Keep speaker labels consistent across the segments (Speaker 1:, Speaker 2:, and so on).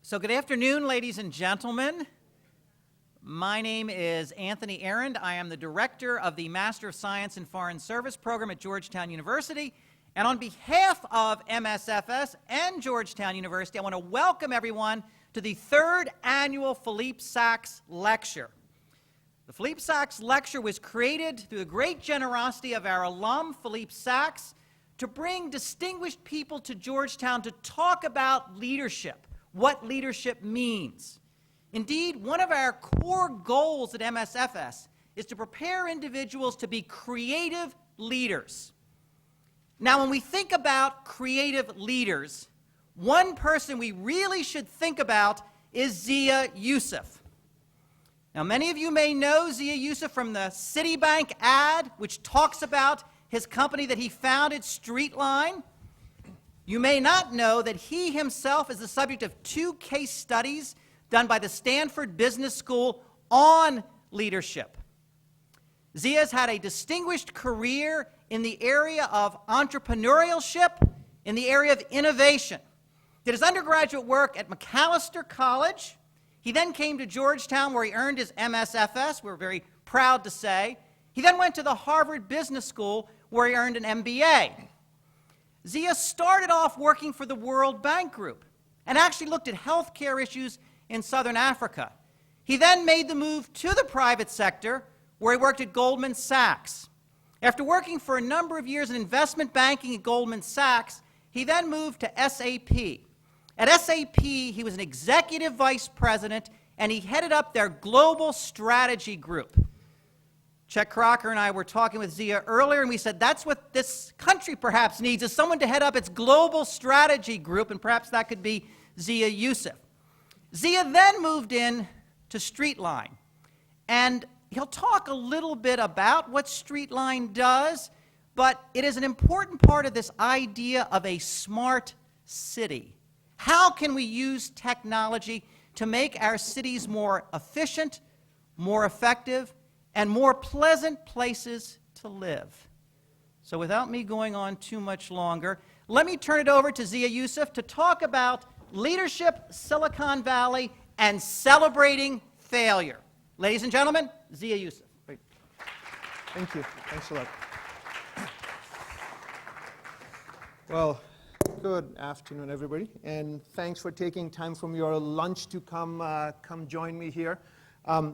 Speaker 1: So good afternoon, ladies and gentlemen. My name is Anthony Arend. I am the director of the Master of Science in Foreign Service program at Georgetown University. And on behalf of MSFS and Georgetown University, I want to welcome everyone to the third annual Philippe Sachs Lecture. The Philippe Sachs Lecture was created through the great generosity of our alum, Philippe Sachs, to bring distinguished people to Georgetown to talk about leadership, what leadership means. Indeed, one of our core goals at MSFS is to prepare individuals to be creative leaders. Now, when we think about creative leaders, one person we really should think about is Zia Yusuf. Now, many of you may know Zia Yusuf from the Citibank ad, which talks about his company that he founded, Streetline. You may not know that he himself is the subject of 2 case studies done by the Stanford Business School on leadership. Zia's had a distinguished career in the area of entrepreneurship, in the area of innovation. Did his undergraduate work at Macalester College. He then came to Georgetown, where he earned his MSFS, we're very proud to say. He then went to the Harvard Business School, where he earned an MBA. Zia started off working for the World Bank Group and actually looked at healthcare issues in Southern Africa. He then made the move to the private sector, where he worked at Goldman Sachs. After working for a number of years in investment banking at Goldman Sachs, he then moved to SAP. At SAP, he was an executive vice president, and he headed up their global strategy group. Chet Crocker and I were talking with Zia earlier, and we said that's what this country perhaps needs, is someone to head up its global strategy group, and perhaps that could be Zia Yusuf. Zia then moved in to Streetline, and he'll talk a little bit about what Streetline does, but it is an important part of this idea of a smart city. How can we use technology to make our cities more efficient, more effective, and more pleasant places to live? So without me going on too much longer, let me turn it over to Zia Yusuf to talk about leadership, Silicon Valley, and celebrating failure. Ladies and gentlemen, Zia Yusuf.
Speaker 2: Great. Thank you. Thanks a lot. Well, good afternoon, everybody, and thanks for taking time from your lunch to come join me here.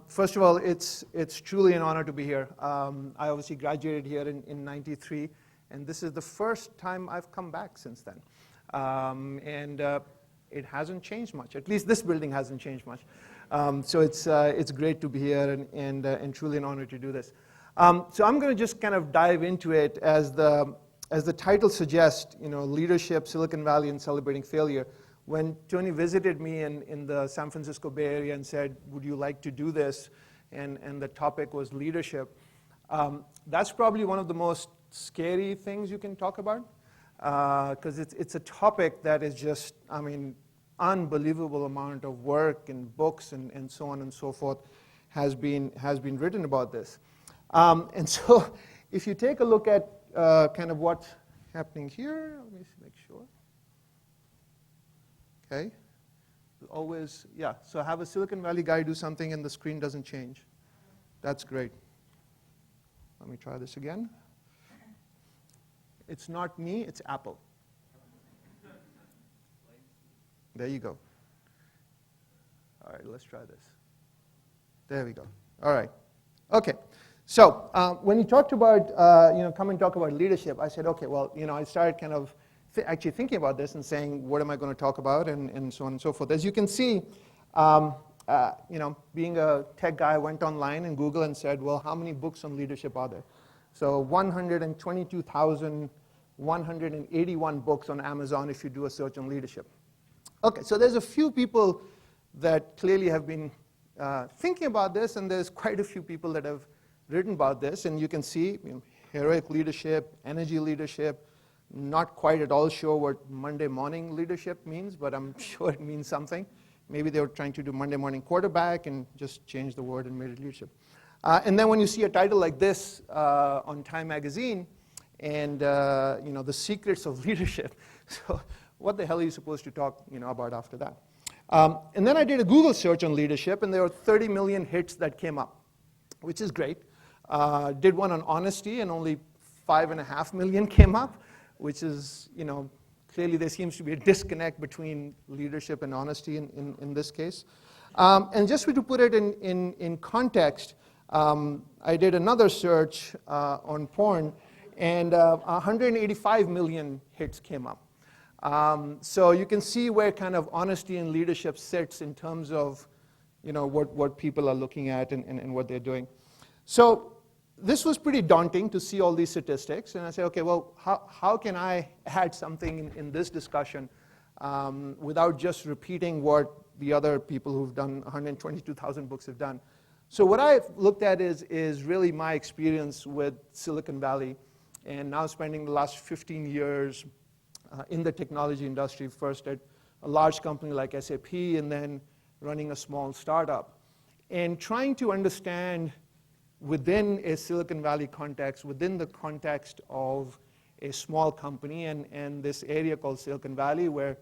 Speaker 2: First of all, it's truly an honor to be here. I obviously graduated here in '93, and this is the first time I've come back since then. It hasn't changed much. At least this building hasn't changed much. So it's great to be here, and truly an honor to do this. So I'm going to just kind of dive into it as the title suggests, leadership, Silicon Valley, and celebrating failure. When Tony visited me in the San Francisco Bay Area and said, would you like to do this? And the topic was leadership. That's probably one of the most scary things you can talk about, because it's a topic that is just, unbelievable amount of work and books and so on and so forth has been written about this. And so if you take a look at kind of what's happening here, let me make sure. Okay. Always, yeah, so have a Silicon Valley guy do something and the screen doesn't change. That's great. Let me try this again. It's not me, it's Apple. There you go. All right, let's try this. There we go. All right. Okay. So when you talked about, come and talk about leadership, I said, okay, well, I started kind of actually thinking about this and saying, what am I going to talk about, and so on and so forth. As you can see, being a tech guy, I went online and Google and said, well, how many books on leadership are there? So 122,181 books on Amazon if you do a search on leadership. Okay, so there's a few people that clearly have been thinking about this, and there's quite a few people that have written about this, and you can see heroic leadership, energy leadership. Not quite at all sure what Monday morning leadership means, but I'm sure it means something. Maybe they were trying to do Monday morning quarterback and just changed the word and made it leadership. And then when you see a title like this on Time magazine, and the secrets of leadership, so what the hell are you supposed to talk about after that? And then I did a Google search on leadership, and there were 30 million hits that came up, which is great. Did one on honesty, and only 5.5 million came up, which is, clearly there seems to be a disconnect between leadership and honesty in this case. And just to put it in context, I did another search on porn, and 185 million hits came up. So you can see where kind of honesty and leadership sits in terms of what people are looking at and what they're doing. So this was pretty daunting to see all these statistics, and I said, okay, well, how can I add something in this discussion without just repeating what the other people who've done 122,000 books have done? So what I've looked at is really my experience with Silicon Valley, and now spending the last 15 years in the technology industry, first at a large company like SAP, and then running a small startup, and trying to understand within a Silicon Valley context, within the context of a small company and this area called Silicon Valley, where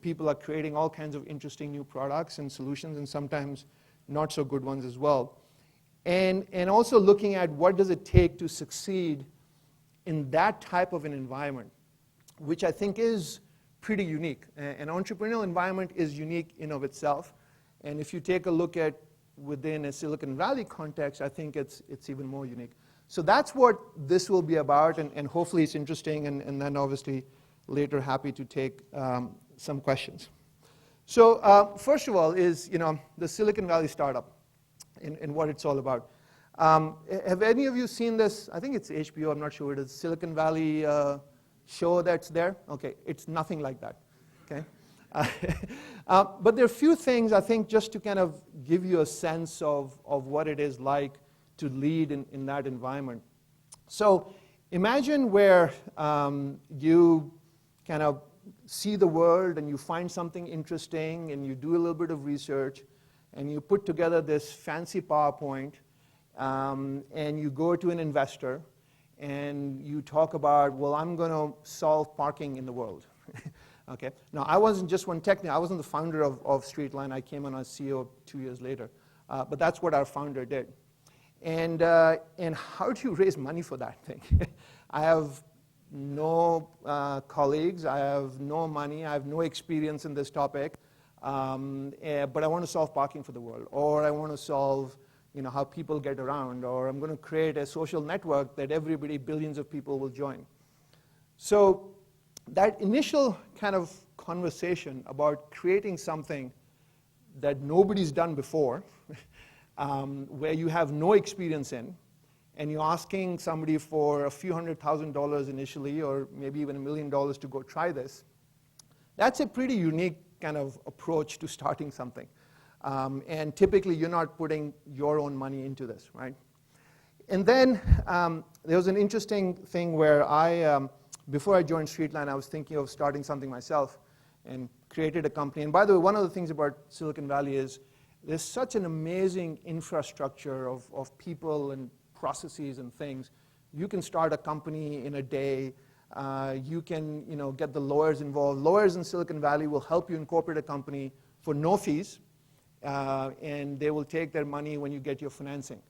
Speaker 2: people are creating all kinds of interesting new products and solutions, and sometimes not so good ones as well. And also looking at what does it take to succeed in that type of an environment, which I think is pretty unique. An entrepreneurial environment is unique in of itself. And if you take a look at within a Silicon Valley context, I think it's even more unique. So that's what this will be about, and hopefully it's interesting, and then obviously later happy to take some questions. So first of all is the Silicon Valley startup and what it's all about. Have any of you seen this? I think it's HBO, I'm not sure what it is, Silicon Valley show that's there? Okay, it's nothing like that, okay? But there are a few things, I think, just to kind of give you a sense of what it is like to lead in that environment. So imagine where you kind of see the world and you find something interesting and you do a little bit of research and you put together this fancy PowerPoint and you go to an investor and you talk about, well, I'm going to solve parking in the world. Okay. Now, I wasn't just one technical. I wasn't the founder of Streetline. I came on as CEO 2 years later. But that's what our founder did. And how do you raise money for that thing? I have no colleagues. I have no money. I have no experience in this topic. But I want to solve parking for the world. Or I want to solve how people get around. Or I'm going to create a social network that everybody, billions of people will join. So that initial kind of conversation about creating something that nobody's done before, where you have no experience in, and you're asking somebody for a few $100,000 initially, or maybe even $1 million to go try this, that's a pretty unique kind of approach to starting something. And typically, you're not putting your own money into this, right? And then there was an interesting thing where before I joined Streetline, I was thinking of starting something myself and created a company. And by the way, one of the things about Silicon Valley is there's such an amazing infrastructure of people and processes and things. You can start a company in a day. You can get the lawyers involved. Lawyers in Silicon Valley will help you incorporate a company for no fees, and they will take their money when you get your financing.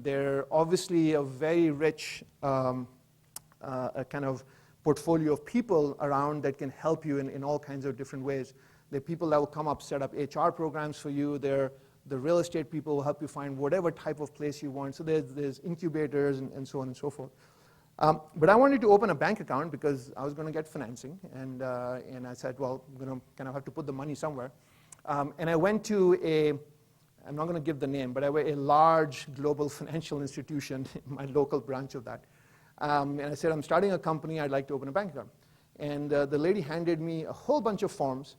Speaker 2: They're obviously a very rich a kind of portfolio of people around that can help you in all kinds of different ways. There are people that will come up, set up HR programs for you. The real estate people will help you find whatever type of place you want. So there's incubators and so on and so forth. But I wanted to open a bank account because I was going to get financing. And I said, well, I'm going to kind of have to put the money somewhere. And I went to I'm not going to give the name, but I went to a large global financial institution, my local branch of that. And I said, I'm starting a company, I'd like to open a bank account. And the lady handed me a whole bunch of forms,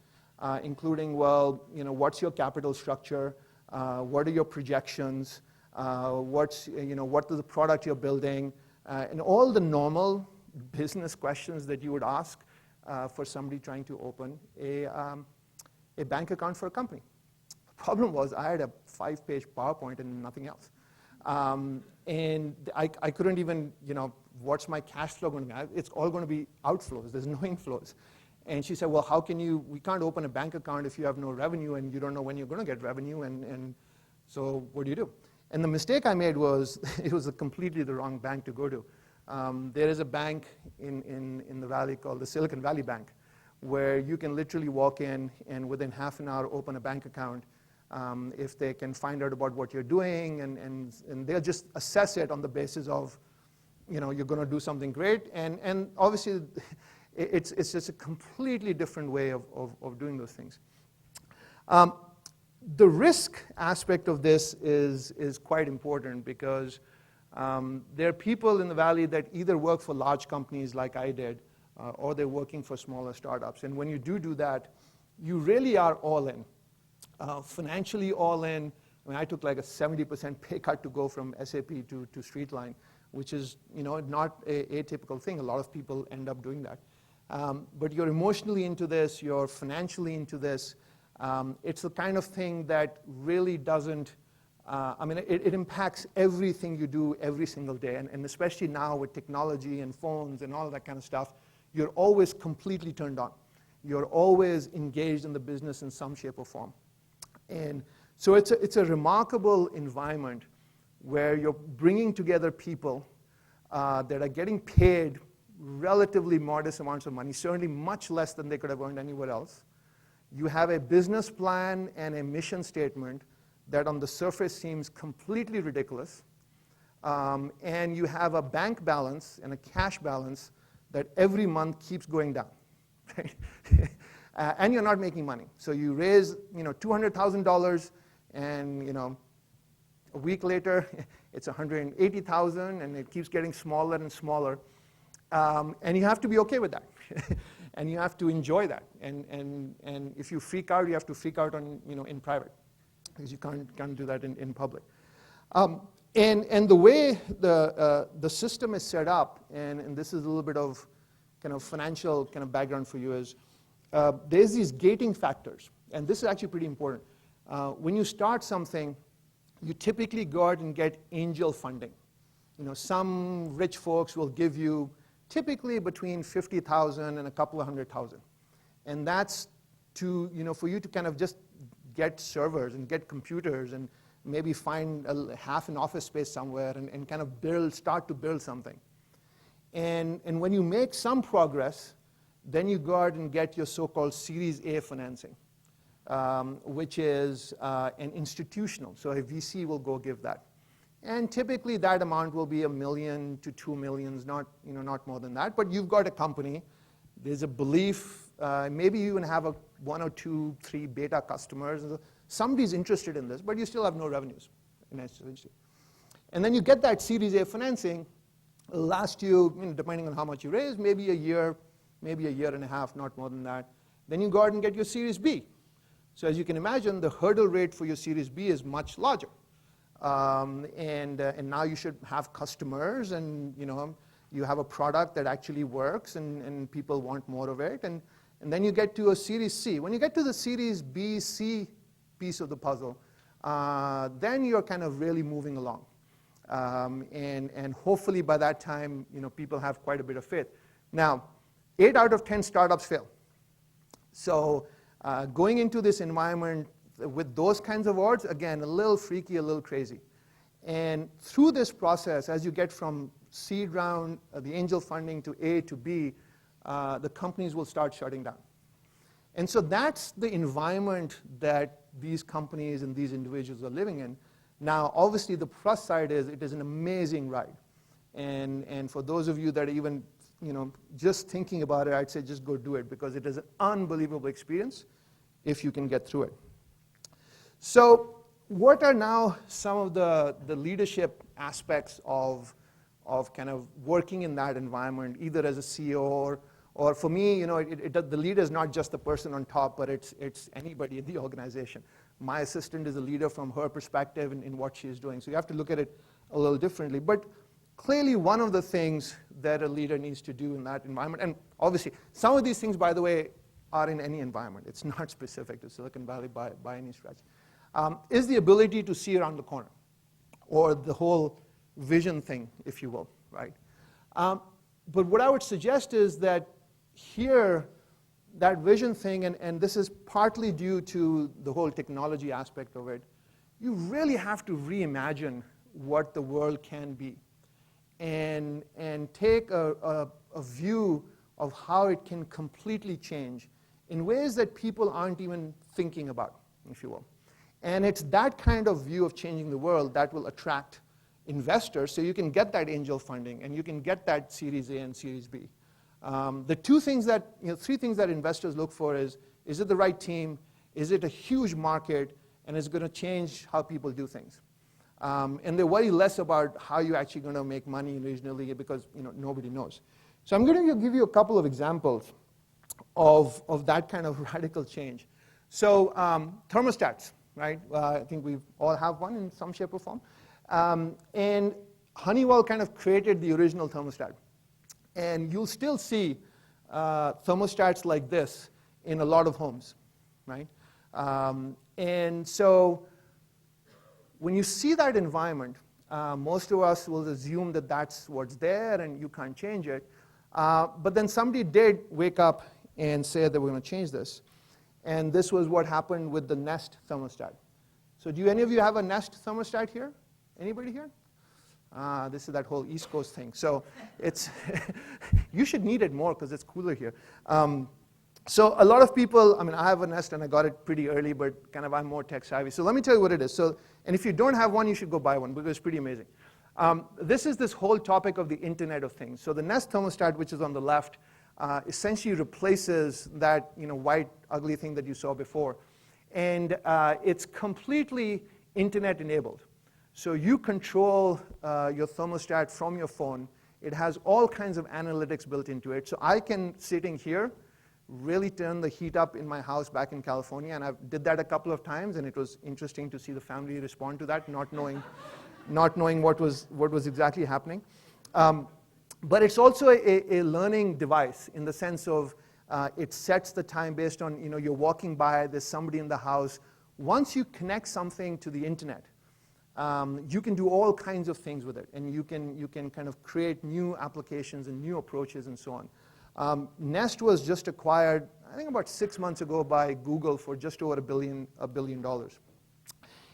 Speaker 2: including, well, what's your capital structure? What are your projections? What is the product you're building? And all the normal business questions that you would ask for somebody trying to open a bank account for a company. The problem was I had a 5-page PowerPoint and nothing else. And I couldn't even, what's my cash flow going to be? It's all going to be outflows. There's no inflows. And she said, well, we can't open a bank account if you have no revenue and you don't know when you're going to get revenue, and so what do you do? And the mistake I made was, it was completely the wrong bank to go to. There is a bank in the Valley called the Silicon Valley Bank, where you can literally walk in and within half an hour open a bank account if they can find out about what you're doing, and they'll just assess it on the basis of, you're going to do something great. And obviously, it's just a completely different way of doing those things. The risk aspect of this is quite important because there are people in the Valley that either work for large companies like I did, or they're working for smaller startups. And when you do that, you really are all in. Financially all in. I mean, I took like a 70% pay cut to go from SAP to Streetline, which is not a atypical thing. A lot of people end up doing that. But you're emotionally into this, you're financially into this. It's the kind of thing that really doesn't, it impacts everything you do every single day. And especially now with technology and phones and all that kind of stuff, you're always completely turned on. You're always engaged in the business in some shape or form. And so it's a remarkable environment where you're bringing together people that are getting paid relatively modest amounts of money, certainly much less than they could have earned anywhere else. You have a business plan and a mission statement that on the surface seems completely ridiculous. And you have a bank balance and a cash balance that every month keeps going down. Right? And you're not making money. So you raise $200,000, and a week later it's $180,000, and it keeps getting smaller and smaller. And you have to be okay with that. And you have to enjoy that. And if you freak out, you have to freak out in private, because you can't do that in public. And the way the system is set up, and this is a little bit of kind of financial kind of background for you, is there's these gating factors. And this is actually pretty important. When you start something, you typically go out and get angel funding. Some rich folks will give you typically between $50,000 and a couple of $100,000. And that's to, for you to kind of just get servers and get computers and maybe find half an office space somewhere and kind of start to build something. And when you make some progress, then you go out and get your so-called Series A financing, which is an institutional. So a VC will go give that. And typically that amount will be $1 million to $2 million, not more than that. But you've got a company, there's a belief, maybe you even have one or two, three beta customers. Somebody's interested in this, but you still have no revenues. And then you get that Series A financing. It'll last you, depending on how much you raise, maybe a year and a half, not more than that. Then you go out and get your Series B. So as you can imagine, the hurdle rate for your Series B is much larger. And now you should have customers, and you have a product that actually works, and people want more of it. And then you get to a Series C. When you get to the Series B, C piece of the puzzle, then you're kind of really moving along. And hopefully by that time, people have quite a bit of faith. Now, 8 out of 10 startups fail. So going into this environment with those kinds of odds, again, a little freaky, a little crazy. And through this process, as you get from seed round, the angel funding, to A to B, the companies will start shutting down. And so that's the environment that these companies and these individuals are living in. Now, obviously, the plus side is it is an amazing ride. And for those of you that are even just thinking about it, I'd say just go do it, because it is an unbelievable experience if you can get through it. So what are now some of the leadership aspects of kind of working in that environment, either as a CEO or for me, the leader is not just the person on top, but it's anybody in the organization. My assistant is a leader from her perspective in what she is doing. So you have to look at it a little differently. But clearly one of the things that a leader needs to do in that environment, and obviously some of these things, by the way, are in any environment. It's not specific to Silicon Valley by any stretch, is the ability to see around the corner, or the whole vision thing, if you will, right? But what I would suggest is that here, that vision thing, and this is partly due to the whole technology aspect of it, you really have to reimagine what the world can be and take a view of how it can completely change in ways that people aren't even thinking about, if you will. And it's that kind of view of changing the world that will attract investors, so you can get that angel funding and you can get that Series A and Series B. The three things that investors look for is it the right team, is it a huge market, and is it going to change how people do things? And they worry less about how you're actually going to make money regionally because nobody knows. So I'm going to give you a couple of examples of that kind of radical change. So thermostats, right? I think we all have one in some shape or form. And Honeywell kind of created the original thermostat. And you'll still see thermostats like this in a lot of homes, right? And so when you see that environment, most of us will assume that that's what's there and you can't change it. But then somebody did wake up and say that we're going to change this. And this was what happened with the Nest thermostat. So do any of you have a Nest thermostat here? Anybody here? This is that whole East Coast thing. So it's you should need it more because it's cooler here. So a lot of people, I have a Nest and I got it pretty early, but I'm more tech savvy. So let me tell you what it is. And if you don't have one, you should go buy one because it's pretty amazing. This is this whole topic of the Internet of Things. So the Nest thermostat, which is on the left, essentially replaces that white, ugly thing that you saw before. And it's completely Internet-enabled. So you control your thermostat from your phone. It has all kinds of analytics built into it. So I can, sitting here, really turn the heat up in my house back in California. And I did that a couple of times, and it was interesting to see the family respond to that, not knowing what was exactly happening. But it's also a learning device in the sense of it sets the time based on, you're walking by, there's somebody in the house. Once you connect something to the internet, you can do all kinds of things with it, and you can kind of create new applications and new approaches and so on. Nest was just acquired, I think about 6 months ago by Google for just over $1 billion.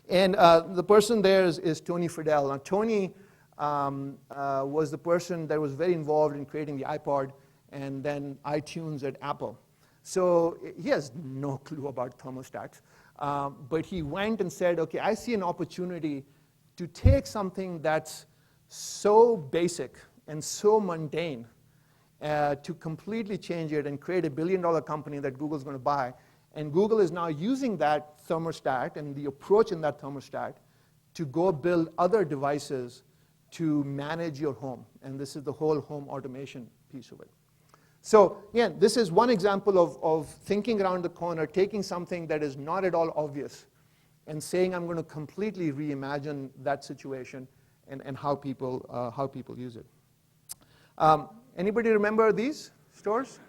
Speaker 2: And the person there is Tony Fadell. Now, Tony was the person that was very involved in creating the iPod and then iTunes at Apple. So he has no clue about thermostats. But he went and said, okay, I see an opportunity to take something that's so basic and so mundane to completely change it and create a $1 billion company that Google's going to buy. And Google is now using that thermostat and the approach in that thermostat to go build other devices to manage your home. And this is the whole home automation piece of it. So again, this is one example of thinking around the corner, taking something that is not at all obvious and saying I'm going to completely reimagine that situation and how people use it. Anybody remember these stores?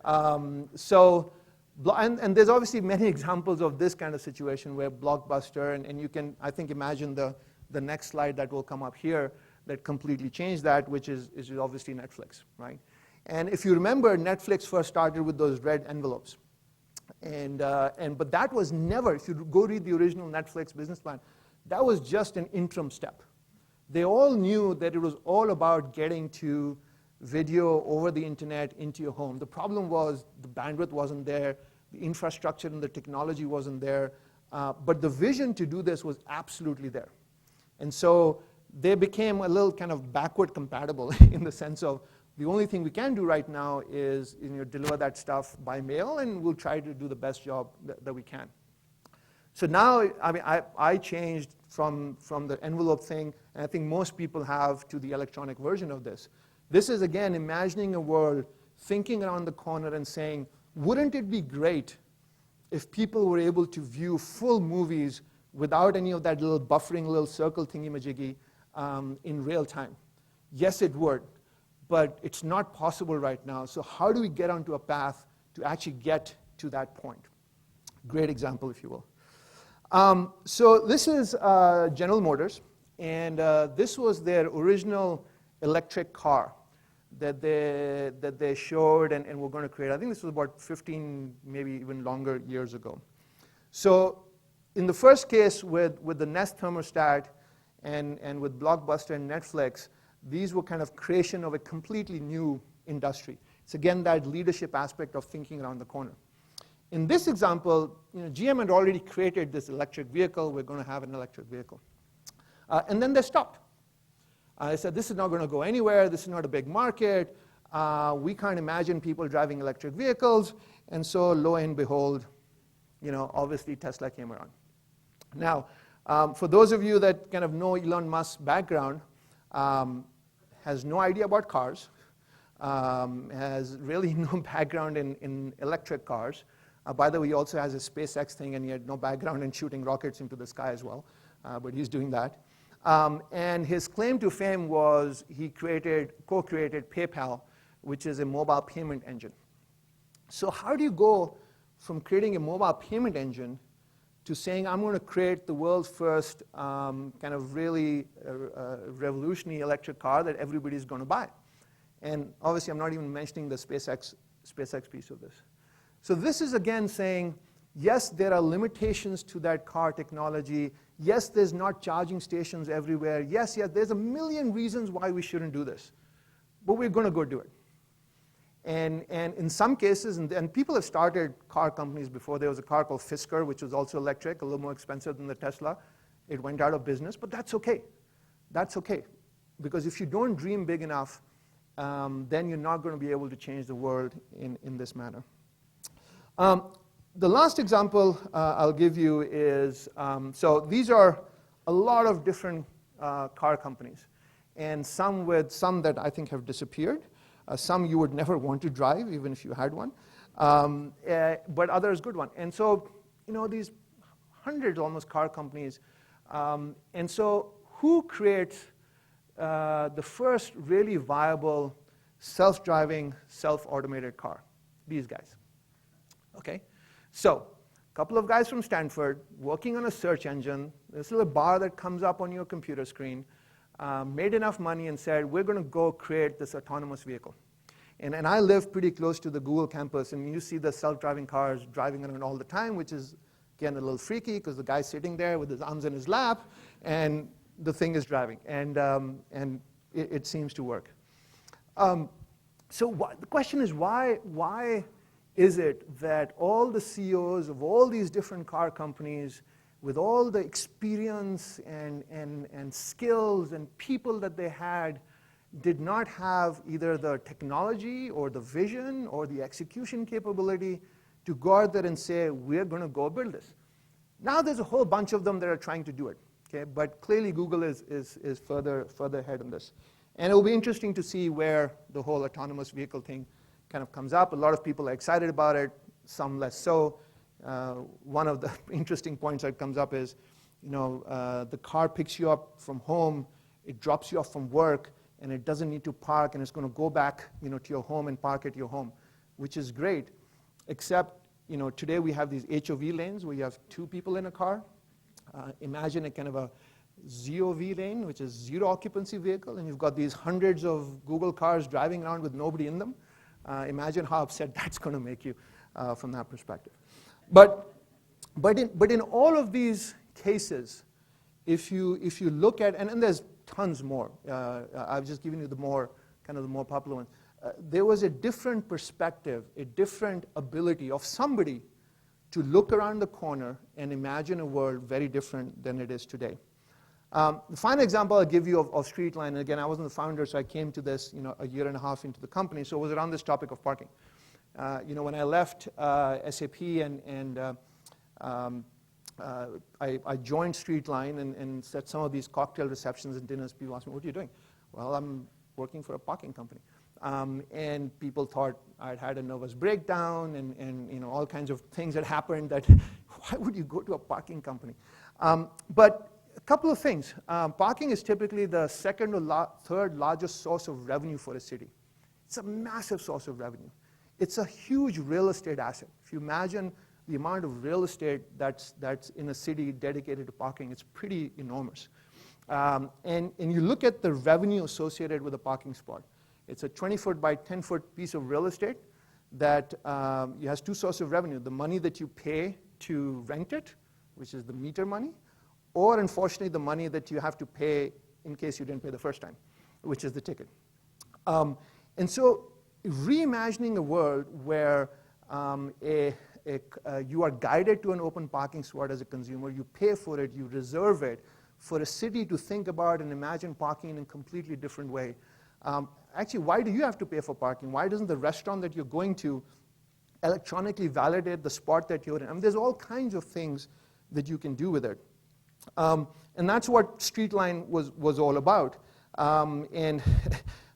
Speaker 2: And there's obviously many examples of this kind of situation where Blockbuster, and you can, I think, imagine the next slide that will come up here that completely changed that, which is obviously Netflix, right? And if you remember, Netflix first started with those red envelopes. But that was never, if you go read the original Netflix business plan, that was just an interim step. They all knew that it was all about getting to video over the internet into your home. The problem was the bandwidth wasn't there, the infrastructure and the technology wasn't there, but the vision to do this was absolutely there. And so they became a little kind of backward compatible in the sense of the only thing we can do right now is deliver that stuff by mail, and we'll try to do the best job that we can. So now, I changed from the envelope thing, and I think most people have, to the electronic version of this. This is, again, imagining a world, thinking around the corner and saying, wouldn't it be great if people were able to view full movies without any of that little buffering little circle thingy-majiggy in real time? Yes, it would, but it's not possible right now. So how do we get onto a path to actually get to that point? Great example, if you will. So this is General Motors, and this was their original electric car. that they showed and were going to create. I think this was about 15, maybe even longer years ago. So in the first case with the Nest thermostat and with Blockbuster and Netflix, these were kind of creation of a completely new industry. It's again that leadership aspect of thinking around the corner. In this example, GM had already created this electric vehicle. We're going to have an electric vehicle. And then they stopped. They said, this is not going to go anywhere. This is not a big market. We can't imagine people driving electric vehicles. And so lo and behold, obviously Tesla came around. Now, for those of you that kind of know Elon Musk's background, has no idea about cars, has really no background in electric cars. By the way, he also has a SpaceX thing, and he had no background in shooting rockets into the sky as well, but he's doing that. And his claim to fame was he co-created PayPal, which is a mobile payment engine. So how do you go from creating a mobile payment engine to saying, I'm going to create the world's first kind of really revolutionary electric car that everybody's going to buy? And obviously, I'm not even mentioning the SpaceX piece of this. So this is, again, saying, yes, there are limitations to that car technology. Yes, there's not charging stations everywhere. Yes, there's a million reasons why we shouldn't do this. But we're going to go do it. And in some cases, and people have started car companies before. There was a car called Fisker, which was also electric, a little more expensive than the Tesla. It went out of business, but that's okay. That's okay. Because if you don't dream big enough, then you're not going to be able to change the world in this manner. The last example I'll give you is, so these are a lot of different car companies, and some that I think have disappeared. Some you would never want to drive, even if you had one, but others good one. And so, these hundreds almost car companies. And so who creates the first really viable self-driving, self-automated car? These guys. Okay? So a couple of guys from Stanford working on a search engine, this little bar that comes up on your computer screen, made enough money and said, we're going to go create this autonomous vehicle. And I live pretty close to the Google campus, and you see the self-driving cars driving around all the time, which is, again, a little freaky because the guy's sitting there with his arms in his lap, and the thing is driving. And it seems to work. So the question is, why is it that all the CEOs of all these different car companies, with all the experience and skills and people that they had, did not have either the technology or the vision or the execution capability to go out there and say, we're going to go build this? Now there's a whole bunch of them that are trying to do it. Okay? But clearly Google is further ahead on this. And it will be interesting to see where the whole autonomous vehicle thing kind of comes up. A lot of people are excited about it, some less so. One of the interesting points that comes up is, the car picks you up from home, it drops you off from work, and it doesn't need to park, and it's going to go back, to your home and park at your home, which is great. Except, today we have these HOV lanes where you have two people in a car. Imagine a kind of a ZOV lane, which is zero occupancy vehicle, and you've got these hundreds of Google cars driving around with nobody in them. Imagine how upset that's going to make you from that perspective. But in all of these cases, if you look at, and there's tons more, I've just given you the more popular ones. There was a different perspective, a different ability of somebody to look around the corner and imagine a world very different than it is today. The final example I'll give you of Streetline, and again, I wasn't the founder, so I came to this a year and a half into the company, so it was around this topic of parking. When I left SAP and I joined Streetline and set some of these cocktail receptions and dinners, people asked me, what are you doing? Well, I'm working for a parking company. And people thought I'd had a nervous breakdown and all kinds of things that happened that, why would you go to a parking company? But a couple of things. Parking is typically the second or third largest source of revenue for a city. It's a massive source of revenue. It's a huge real estate asset. If you imagine the amount of real estate that's in a city dedicated to parking, it's pretty enormous. And you look at the revenue associated with a parking spot. It's a 20-foot by 10-foot piece of real estate that has two sources of revenue: the money that you pay to rent it, which is the meter money, or unfortunately the money that you have to pay in case you didn't pay the first time, which is the ticket. And so reimagining a world where you are guided to an open parking spot as a consumer, you pay for it, you reserve it, for a city to think about and imagine parking in a completely different way. Actually, why do you have to pay for parking? Why doesn't the restaurant that you're going to electronically validate the spot that you're in? I mean, there's all kinds of things that you can do with it. And that's what Streetline was all about. And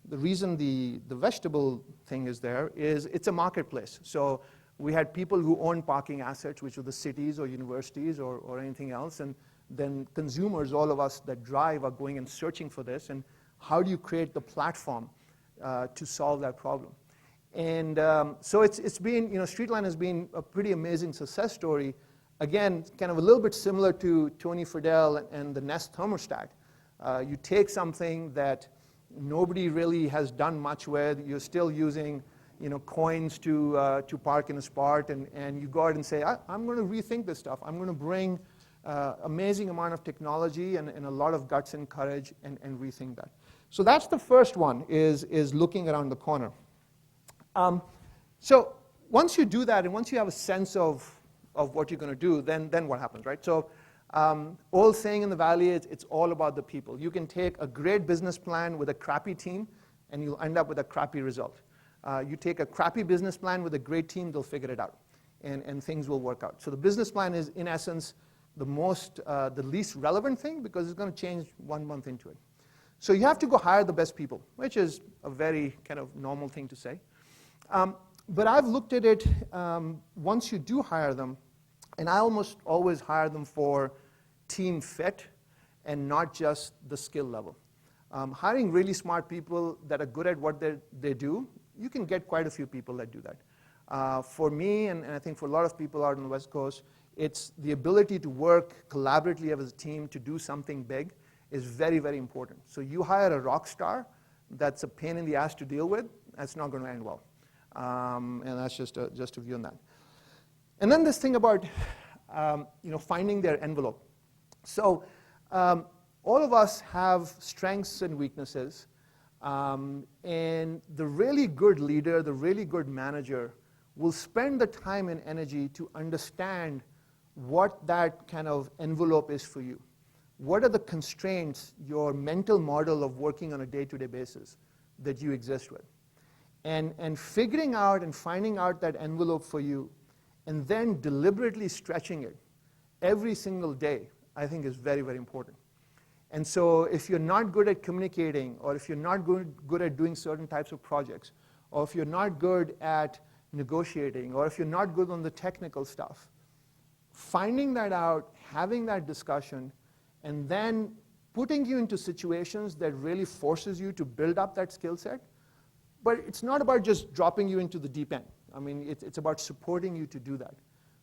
Speaker 2: the reason the vegetable thing is there is it's a marketplace. So we had people who own parking assets, which were the cities or universities or anything else, and then consumers, all of us that drive, are going and searching for this, and how do you create the platform to solve that problem? And so it's been, Streetline has been a pretty amazing success story. Again, kind of a little bit similar to Tony Fadell and the Nest thermostat. You take something that nobody really has done much with, you're still using coins to park in a spot, and you go out and say, I'm going to rethink this stuff. I'm going to bring amazing amount of technology and a lot of guts and courage and rethink that. So that's the first one, is looking around the corner. So once you do that, and once you have a sense of what you're going to do, then what happens, right? So old saying in the Valley, it's all about the people. You can take a great business plan with a crappy team, and you'll end up with a crappy result. You take a crappy business plan with a great team, they'll figure it out, and things will work out. So the business plan is, in essence, the least relevant thing, because it's going to change 1 month into it. So you have to go hire the best people, which is a very kind of normal thing to say. But I've looked at it, once you do hire them, and I almost always hire them for team fit and not just the skill level. Hiring really smart people that are good at what they do, you can get quite a few people that do that. For me, and I think for a lot of people out on the West Coast, it's the ability to work collaboratively as a team to do something big is very, very important. So you hire a rock star that's a pain in the ass to deal with, that's not going to end well. And that's just a view on that. And then this thing about finding their envelope. So all of us have strengths and weaknesses. And the really good leader, the really good manager, will spend the time and energy to understand what that kind of envelope is for you. What are the constraints, your mental model of working on a day-to-day basis that you exist with? And figuring out and finding out that envelope for you, and then deliberately stretching it every single day, I think is very, very important. And so if you're not good at communicating, or if you're not good at doing certain types of projects, or if you're not good at negotiating, or if you're not good on the technical stuff, finding that out, having that discussion, and then putting you into situations that really forces you to build up that skill set. But it's not about just dropping you into the deep end. I mean, it's about supporting you to do that.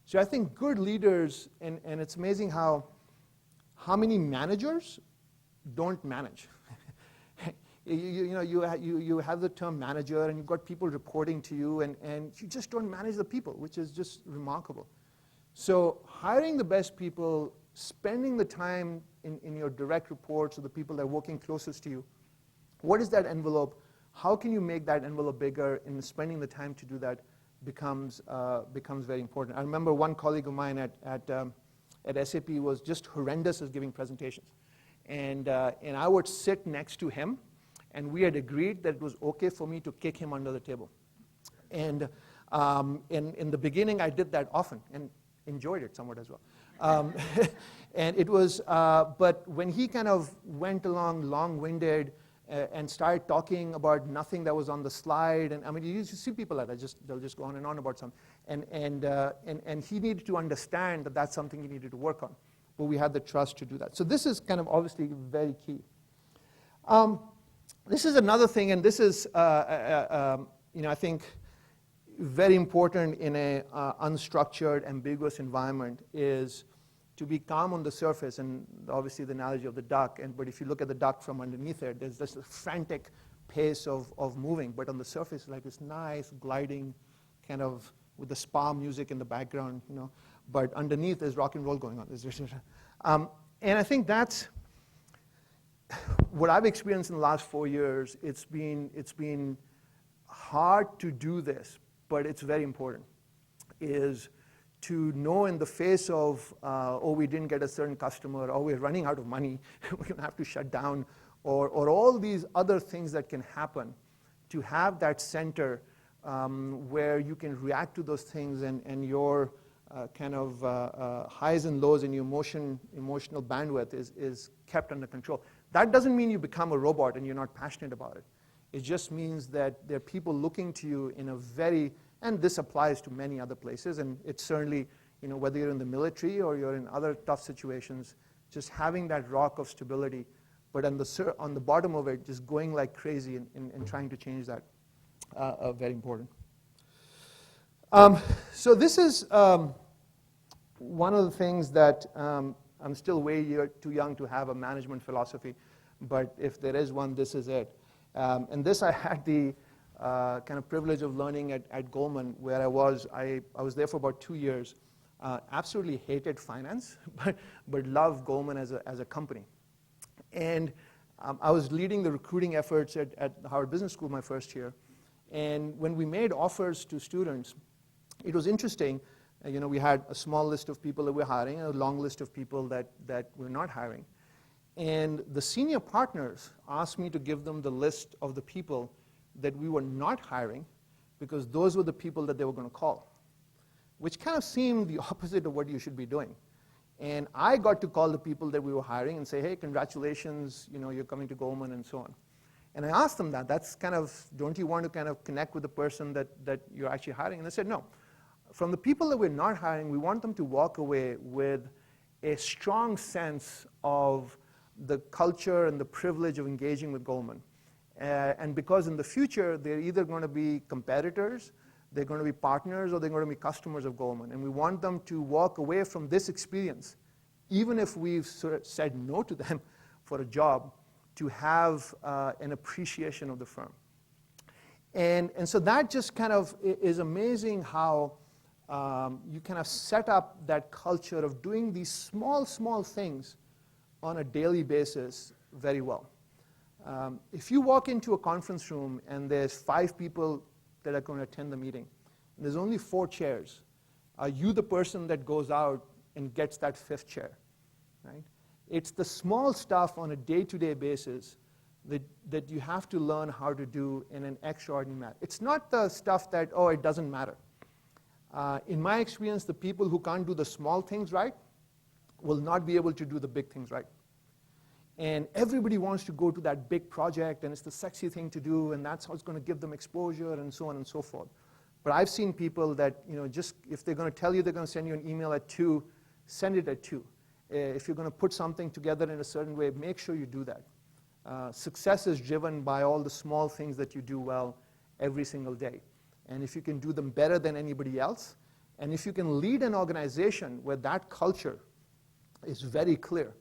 Speaker 2: So I think good leaders, and it's amazing how many managers don't manage. You have the term manager, and you've got people reporting to you, and you just don't manage the people, which is just remarkable. So hiring the best people, spending the time in your direct reports or the people that are working closest to you, what is that envelope? How can you make that envelope bigger? And spending the time to do that becomes very important. I remember one colleague of mine at SAP was just horrendous at giving presentations. And I would sit next to him, and we had agreed that it was okay for me to kick him under the table. And in the beginning, I did that often and enjoyed it somewhat as well. And it was, but when he kind of went along long-winded and started talking about nothing that was on the slide, and I mean, you see people like that, they'll just go on and on about something. And he needed to understand that that's something he needed to work on. But we had the trust to do that. So this is kind of obviously very key. This is another thing, and this is, I think, very important in a unstructured, ambiguous environment, is to be calm on the surface, and obviously the analogy of the duck, but if you look at the duck from underneath it, there's this frantic pace of moving, but on the surface, like this nice gliding kind of with the spa music in the background, but underneath there's rock and roll going on. And I think that's what I've experienced in the last 4 years. It's been hard to do this, but it's very important, is to know in the face of, we didn't get a certain customer, or we're running out of money, we're going to have to shut down, or all these other things that can happen, to have that center where you can react to those things, and your kind of highs and lows in your emotional bandwidth is kept under control. That doesn't mean you become a robot and you're not passionate about it. It just means that there are people looking to you in a very, and this applies to many other places, and it's certainly, whether you're in the military or you're in other tough situations, just having that rock of stability, but on the bottom of it, just going like crazy and trying to change that, very important. So this is one of the things that I'm still too young to have a management philosophy, but if there is one, this is it. And this I had the kind of privilege of learning at Goldman, where I was there for about 2 years. Absolutely hated finance, but loved Goldman as a company. And I was leading the recruiting efforts at Harvard Business School my first year. And when we made offers to students, it was interesting. We had a small list of people that we're hiring, a long list of people that we're not hiring. And the senior partners asked me to give them the list of the people that we were not hiring, because those were the people that they were going to call, which kind of seemed the opposite of what you should be doing. And I got to call the people that we were hiring and say, hey, congratulations, you're coming to Goldman and so on. And I asked them that's kind of, don't you want to kind of connect with the person that you're actually hiring? And they said, no. From the people that we're not hiring, we want them to walk away with a strong sense of the culture and the privilege of engaging with Goldman. And because in the future, they're either going to be competitors, they're going to be partners, or they're going to be customers of Goldman. And we want them to walk away from this experience, even if we've sort of said no to them for a job, to have an appreciation of the firm. And so that just kind of is amazing how you kind of set up that culture of doing these small things on a daily basis very well. If you walk into a conference room and there's 5 people that are going to attend the meeting, and there's only 4 chairs, are you the person that goes out and gets that 5th chair? Right? It's the small stuff on a day-to-day basis that you have to learn how to do in an extraordinary manner. It's not the stuff that, it doesn't matter. In my experience, the people who can't do the small things right will not be able to do the big things right. And everybody wants to go to that big project, and it's the sexy thing to do, and that's how it's going to give them exposure, and so on and so forth. But I've seen people that, just if they're going to tell you they're going to send you an email at 2, send it at 2. If you're going to put something together in a certain way, make sure you do that. Success is driven by all the small things that you do well every single day. And if you can do them better than anybody else, and if you can lead an organization where that culture is very clear,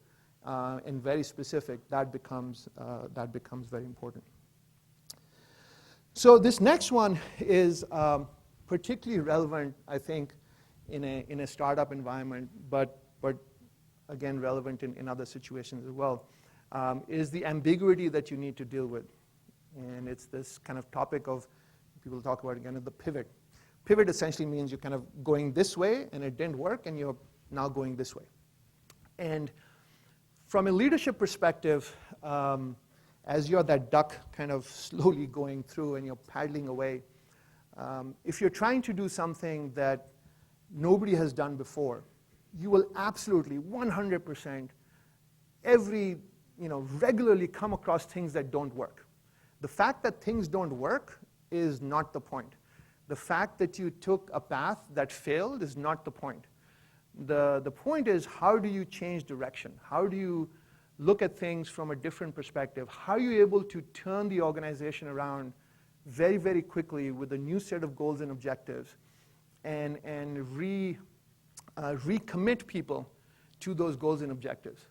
Speaker 2: and very specific, that becomes very important. So this next one is particularly relevant, I think, in a startup environment, but again relevant in other situations as well, is the ambiguity that you need to deal with. And it's this kind of topic of, people talk about again, the pivot. Pivot essentially means you're kind of going this way, and it didn't work, and you're now going this way. And from a leadership perspective, as you're that duck kind of slowly going through and you're paddling away, if you're trying to do something that nobody has done before, you will absolutely, 100%, regularly come across things that don't work. The fact that things don't work is not the point. The fact that you took a path that failed is not the point. The point is, how do you change direction? How do you look at things from a different perspective? How are you able to turn the organization around very, very quickly with a new set of goals and objectives, and recommit people to those goals and objectives?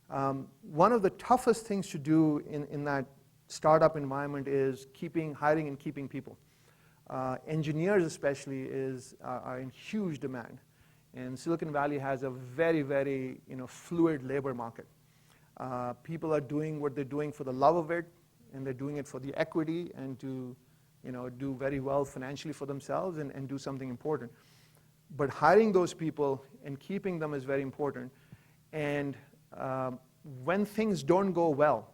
Speaker 2: One of the toughest things to do in that startup environment is hiring and keeping people. Engineers especially are in huge demand. And Silicon Valley has a very, very fluid labor market. People are doing what they're doing for the love of it, and they're doing it for the equity and to do very well financially for themselves and do something important. But hiring those people and keeping them is very important. And when things don't go well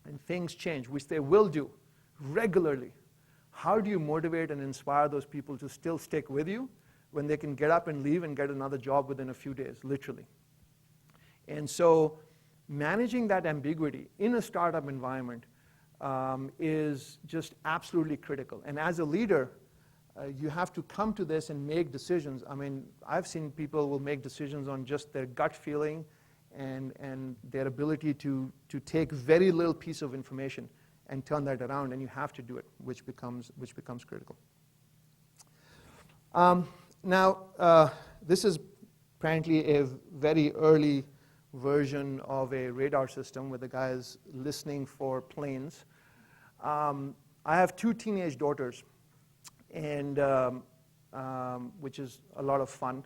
Speaker 2: and things change, which they will do regularly, how do you motivate and inspire those people to still stick with you when they can get up and leave and get another job within a few days, literally? And so managing that ambiguity in a startup environment is just absolutely critical. And as a leader, you have to come to this and make decisions. I mean, I've seen people will make decisions on just their gut feeling and their ability to take very little piece of information and turn that around, and you have to do it, which becomes critical. Now, this is apparently a very early version of a radar system where the guy is listening for planes. I have 2 teenage daughters, and which is a lot of fun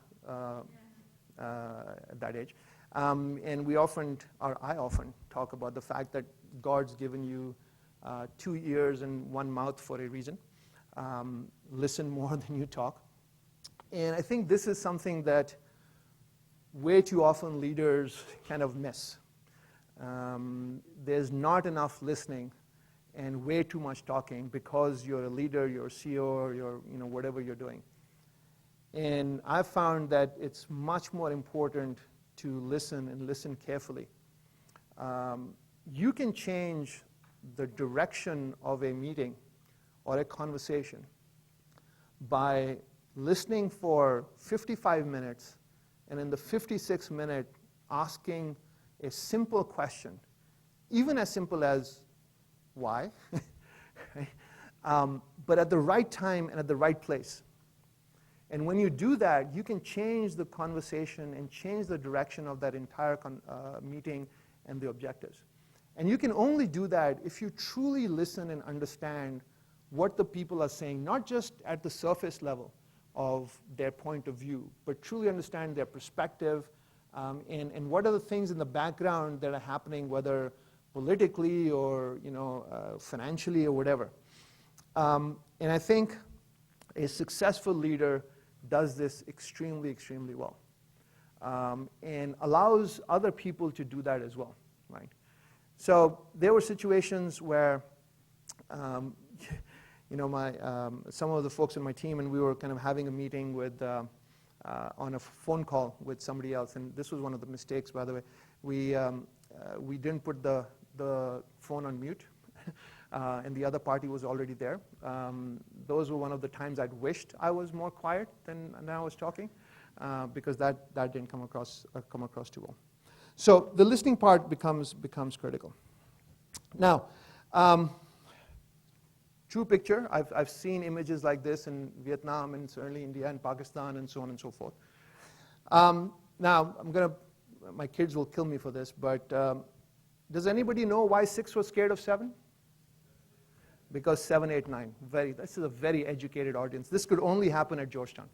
Speaker 2: at that age. And I often talk about the fact that God's given you 2 ears and 1 mouth for a reason. Listen more than you talk. And I think this is something that way too often leaders kind of miss. There's not enough listening and way too much talking because you're a leader, you're a CEO, or you're whatever you're doing. And I've found that it's much more important to listen and listen carefully. You can change the direction of a meeting or a conversation by listening for 55 minutes and in the 56th minute asking a simple question, even as simple as why, but at the right time and at the right place. And when you do that, you can change the conversation and change the direction of that entire meeting and the objectives. And you can only do that if you truly listen and understand what the people are saying, not just at the surface level of their point of view, but truly understand their perspective and what are the things in the background that are happening, whether politically or financially or whatever. And I think a successful leader does this extremely, extremely well, and allows other people to do that as well, right? So there were situations where, some of the folks on my team, and we were kind of having a meeting with, on a phone call with somebody else, and this was one of the mistakes, by the way. We didn't put the phone on mute, and the other party was already there. Those were one of the times I'd wished I was more quiet than I was talking, because that didn't come across too well. So the listening part becomes critical. Now, true picture. I've seen images like this in Vietnam and certainly India and Pakistan and so on and so forth. Now, my kids will kill me for this, but does anybody know why 6 was scared of 7? Because 7, 8, 9. This is a very educated audience. This could only happen at Georgetown.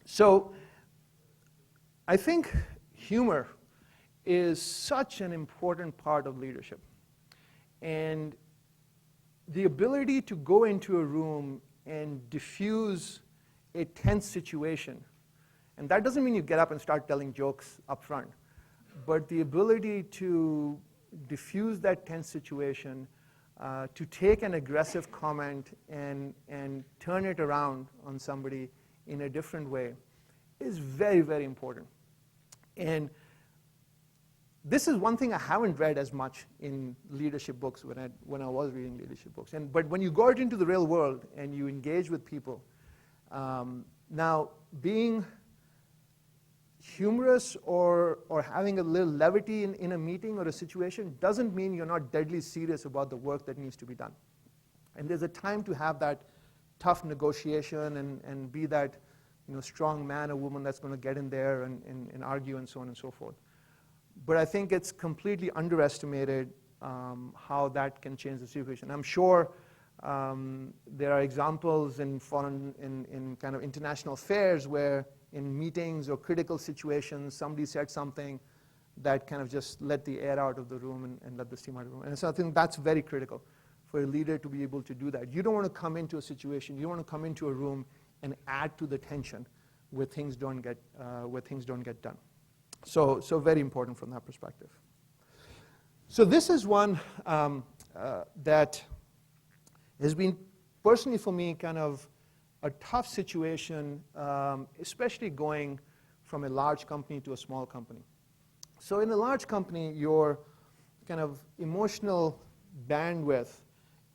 Speaker 2: So I think humor is such an important part of leadership. And the ability to go into a room and diffuse a tense situation, and that doesn't mean you get up and start telling jokes up front, but the ability to diffuse that tense situation, to take an aggressive comment and turn it around on somebody in a different way is very, very important. And this is one thing I haven't read as much in leadership books when I was reading leadership books. But when you go out into the real world and you engage with people, now being humorous or having a little levity in a meeting or a situation doesn't mean you're not deadly serious about the work that needs to be done. And there's a time to have that tough negotiation and be that strong man or woman that's going to get in there and argue and so on and so forth. But I think it's completely underestimated how that can change the situation. I'm sure there are examples in kind of international affairs where in meetings or critical situations, somebody said something that kind of just let the air out of the room and let the steam out of the room. And so I think that's very critical for a leader to be able to do that. You don't want to come into a situation, you don't want to come into a room and add to the tension where things don't get done. So very important from that perspective. So this is one that has been personally for me kind of a tough situation, especially going from a large company to a small company. So in a large company, your kind of emotional bandwidth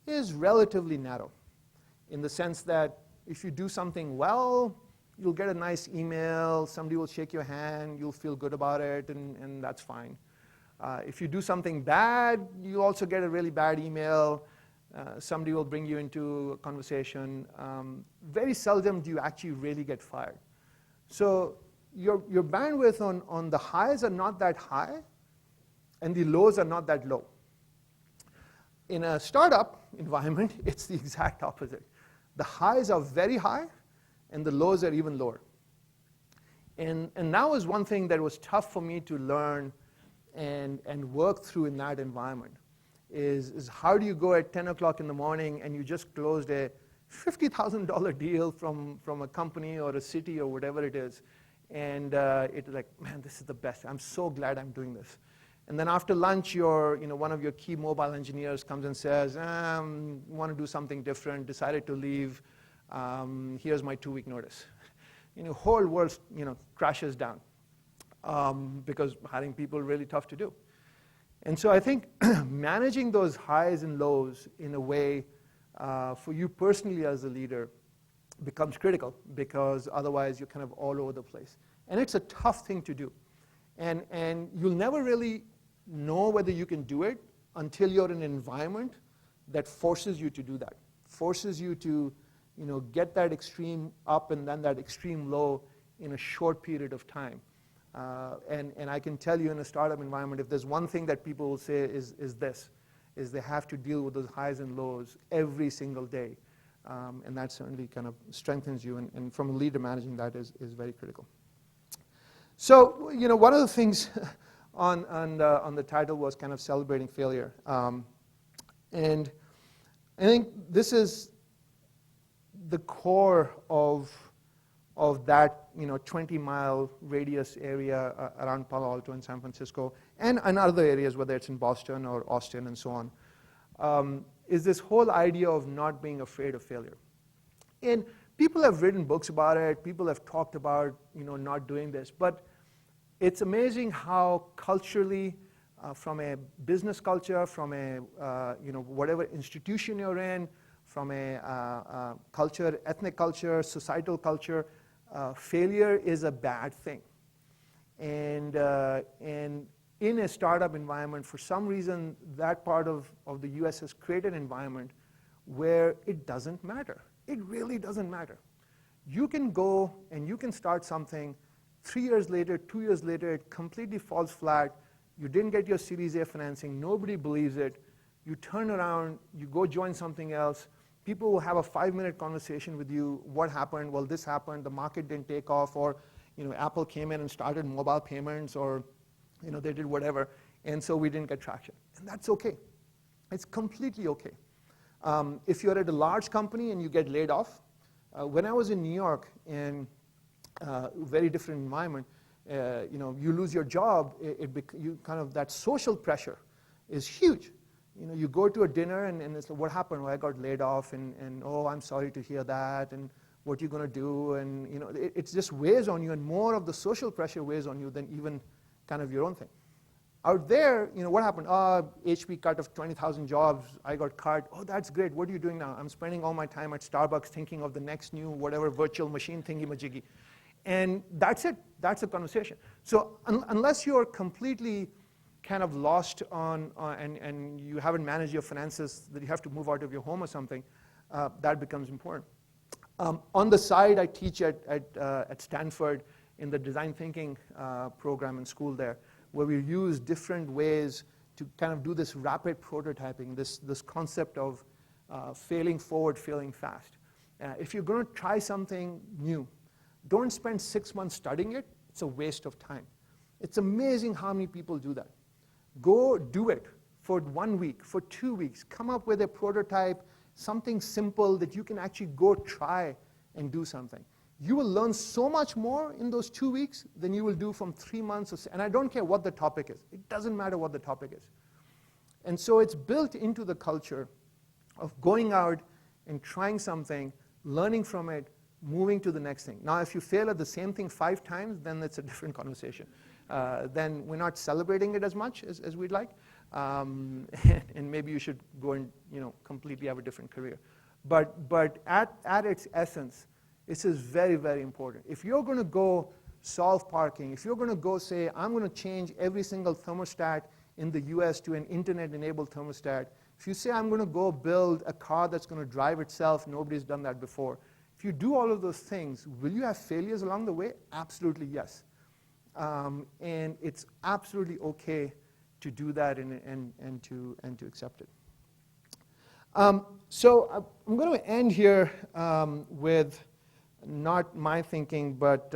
Speaker 2: is relatively narrow in the sense that if you do something well, you'll get a nice email, somebody will shake your hand, you'll feel good about it, and that's fine. If you do something bad, you also get a really bad email. Somebody will bring you into a conversation. Very seldom do you actually really get fired. So your bandwidth on the highs are not that high, and the lows are not that low. In a startup environment, it's the exact opposite. The highs are very high, and the lows are even lower. And that was one thing that was tough for me to learn and work through in that environment, is how do you go at 10 o'clock in the morning and you just closed a $50,000 deal from a company or a city or whatever it is, and it's like, man, this is the best. I'm so glad I'm doing this. And then after lunch, one of your key mobile engineers comes and says, want to do something different, decided to leave, here's my 2-week notice. Whole world crashes down because hiring people is really tough to do. And so I think managing those highs and lows in a way for you personally as a leader becomes critical, because otherwise you're kind of all over the place. And it's a tough thing to do. And you'll never really know whether you can do it until you're in an environment that forces you to do that, forces you to get that extreme up and then that extreme low in a short period of time. And I can tell you in a startup environment, if there's one thing that people will say is they have to deal with those highs and lows every single day. And that certainly kind of strengthens you, and from a leader managing that is very critical. So, one of the things on the title was kind of celebrating failure. And I think this is the core of that 20-mile radius area around Palo Alto and San Francisco, and other areas, whether it's in Boston or Austin and so on, is this whole idea of not being afraid of failure. And people have written books about it, people have talked about not doing this, but it's amazing how culturally, from a business culture, from a whatever institution you're in, from a culture, ethnic culture, societal culture, failure is a bad thing. And in a startup environment, for some reason, that part of the US has created an environment where it doesn't matter. It really doesn't matter. You can go and you can start something, 3 years later, 2 years later, it completely falls flat. You didn't get your Series A financing, nobody believes it. You turn around, you go join something else. People will have a 5-minute conversation with you. What happened? Well, this happened. The market didn't take off, or Apple came in and started mobile payments, or they did whatever, and so we didn't get traction. And that's okay. It's completely okay. If you're at a large company and you get laid off, when I was in New York in a very different environment, you lose your job, you kind of, that social pressure is huge. You go to a dinner and it's like, what happened? Well, I got laid off, and oh, I'm sorry to hear that, and what are you going to do? And it just weighs on you, and more of the social pressure weighs on you than even kind of your own thing. Out there, what happened? HP cut off 20,000 jobs. I got cut. Oh, that's great. What are you doing now? I'm spending all my time at Starbucks thinking of the next new whatever virtual machine thingy-majiggy. And that's it. That's the conversation. So unless you're completely kind of lost on and you haven't managed your finances, that you have to move out of your home or something, that becomes important. On the side, I teach at Stanford in the design thinking program in school there, where we use different ways kind of do this rapid prototyping, this concept of failing forward, failing fast. If you're going to try something new, don't spend 6 months studying it. It's a waste of time. It's amazing how many people do that. Go do it for 1 week, for 2 weeks. Come up with a prototype, something simple that you can actually go try and do something. You will learn so much more in those 2 weeks than you will do from 3 months. And I don't care what the topic is. It doesn't matter what the topic is. And so it's built into the culture of going out and trying something, learning from it, moving to the next thing. Now, if you fail at the same thing 5 times, then it's a different conversation. Then we're not celebrating it as much as we'd like. And maybe you should go and completely have a different career. But at its essence, this is very, very important. If you're going to go solve parking, if you're going to go say, I'm going to change every single thermostat in the US to an internet-enabled thermostat, if you say, I'm going to go build a car that's going to drive itself, nobody's done that before. If you do all of those things, will you have failures along the way? Absolutely, yes. And it's absolutely okay to do that and to accept it. So I'm going to end here with not my thinking, but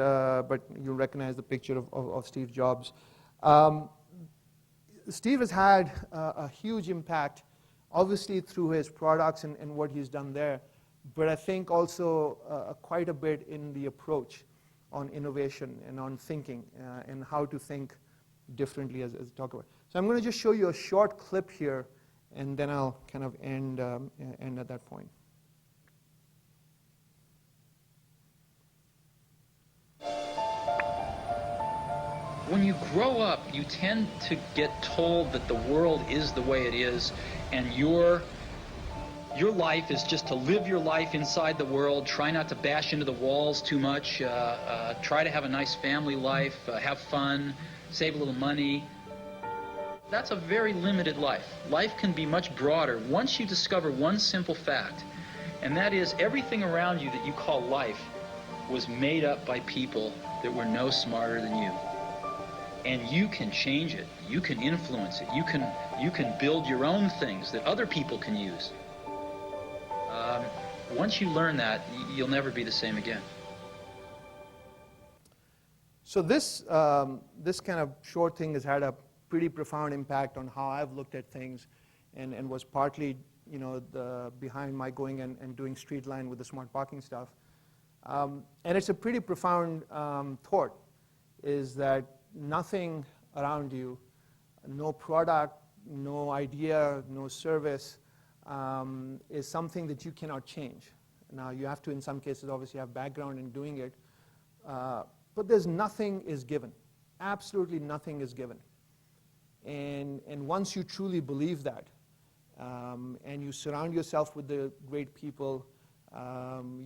Speaker 2: you'll recognize the picture of Steve Jobs. Steve has had a huge impact, obviously through his products and what he's done there, but I think also quite a bit in the approach on innovation and on thinking and how to think differently as we talk about. So I'm going to just show you a short clip here, and then I'll kind of end at that point.
Speaker 3: When you grow up, you tend to get told that the world is the way it is, and your life is just to live your life inside the world, try not to bash into the walls too much, try to have a nice family life, have fun, save a little money. That's a very limited life. Life can be much broader once you discover one simple fact, and that is everything around you that you call life was made up by people that were no smarter than you. And you can change it. You can influence it. You can build your own things that other people can use. Once you learn that, you'll never be the same again.
Speaker 2: So this kind of short thing has had a pretty profound impact on how I've looked at things, and was partly behind my going and doing Streetline with the smart parking stuff. And it's a pretty profound thought, is that nothing around you, no product, no idea, no service, is something that you cannot change. Now, you have to, in some cases, obviously have background in doing it, but there's nothing is given. Absolutely nothing is given. And once you truly believe that, and you surround yourself with the great people,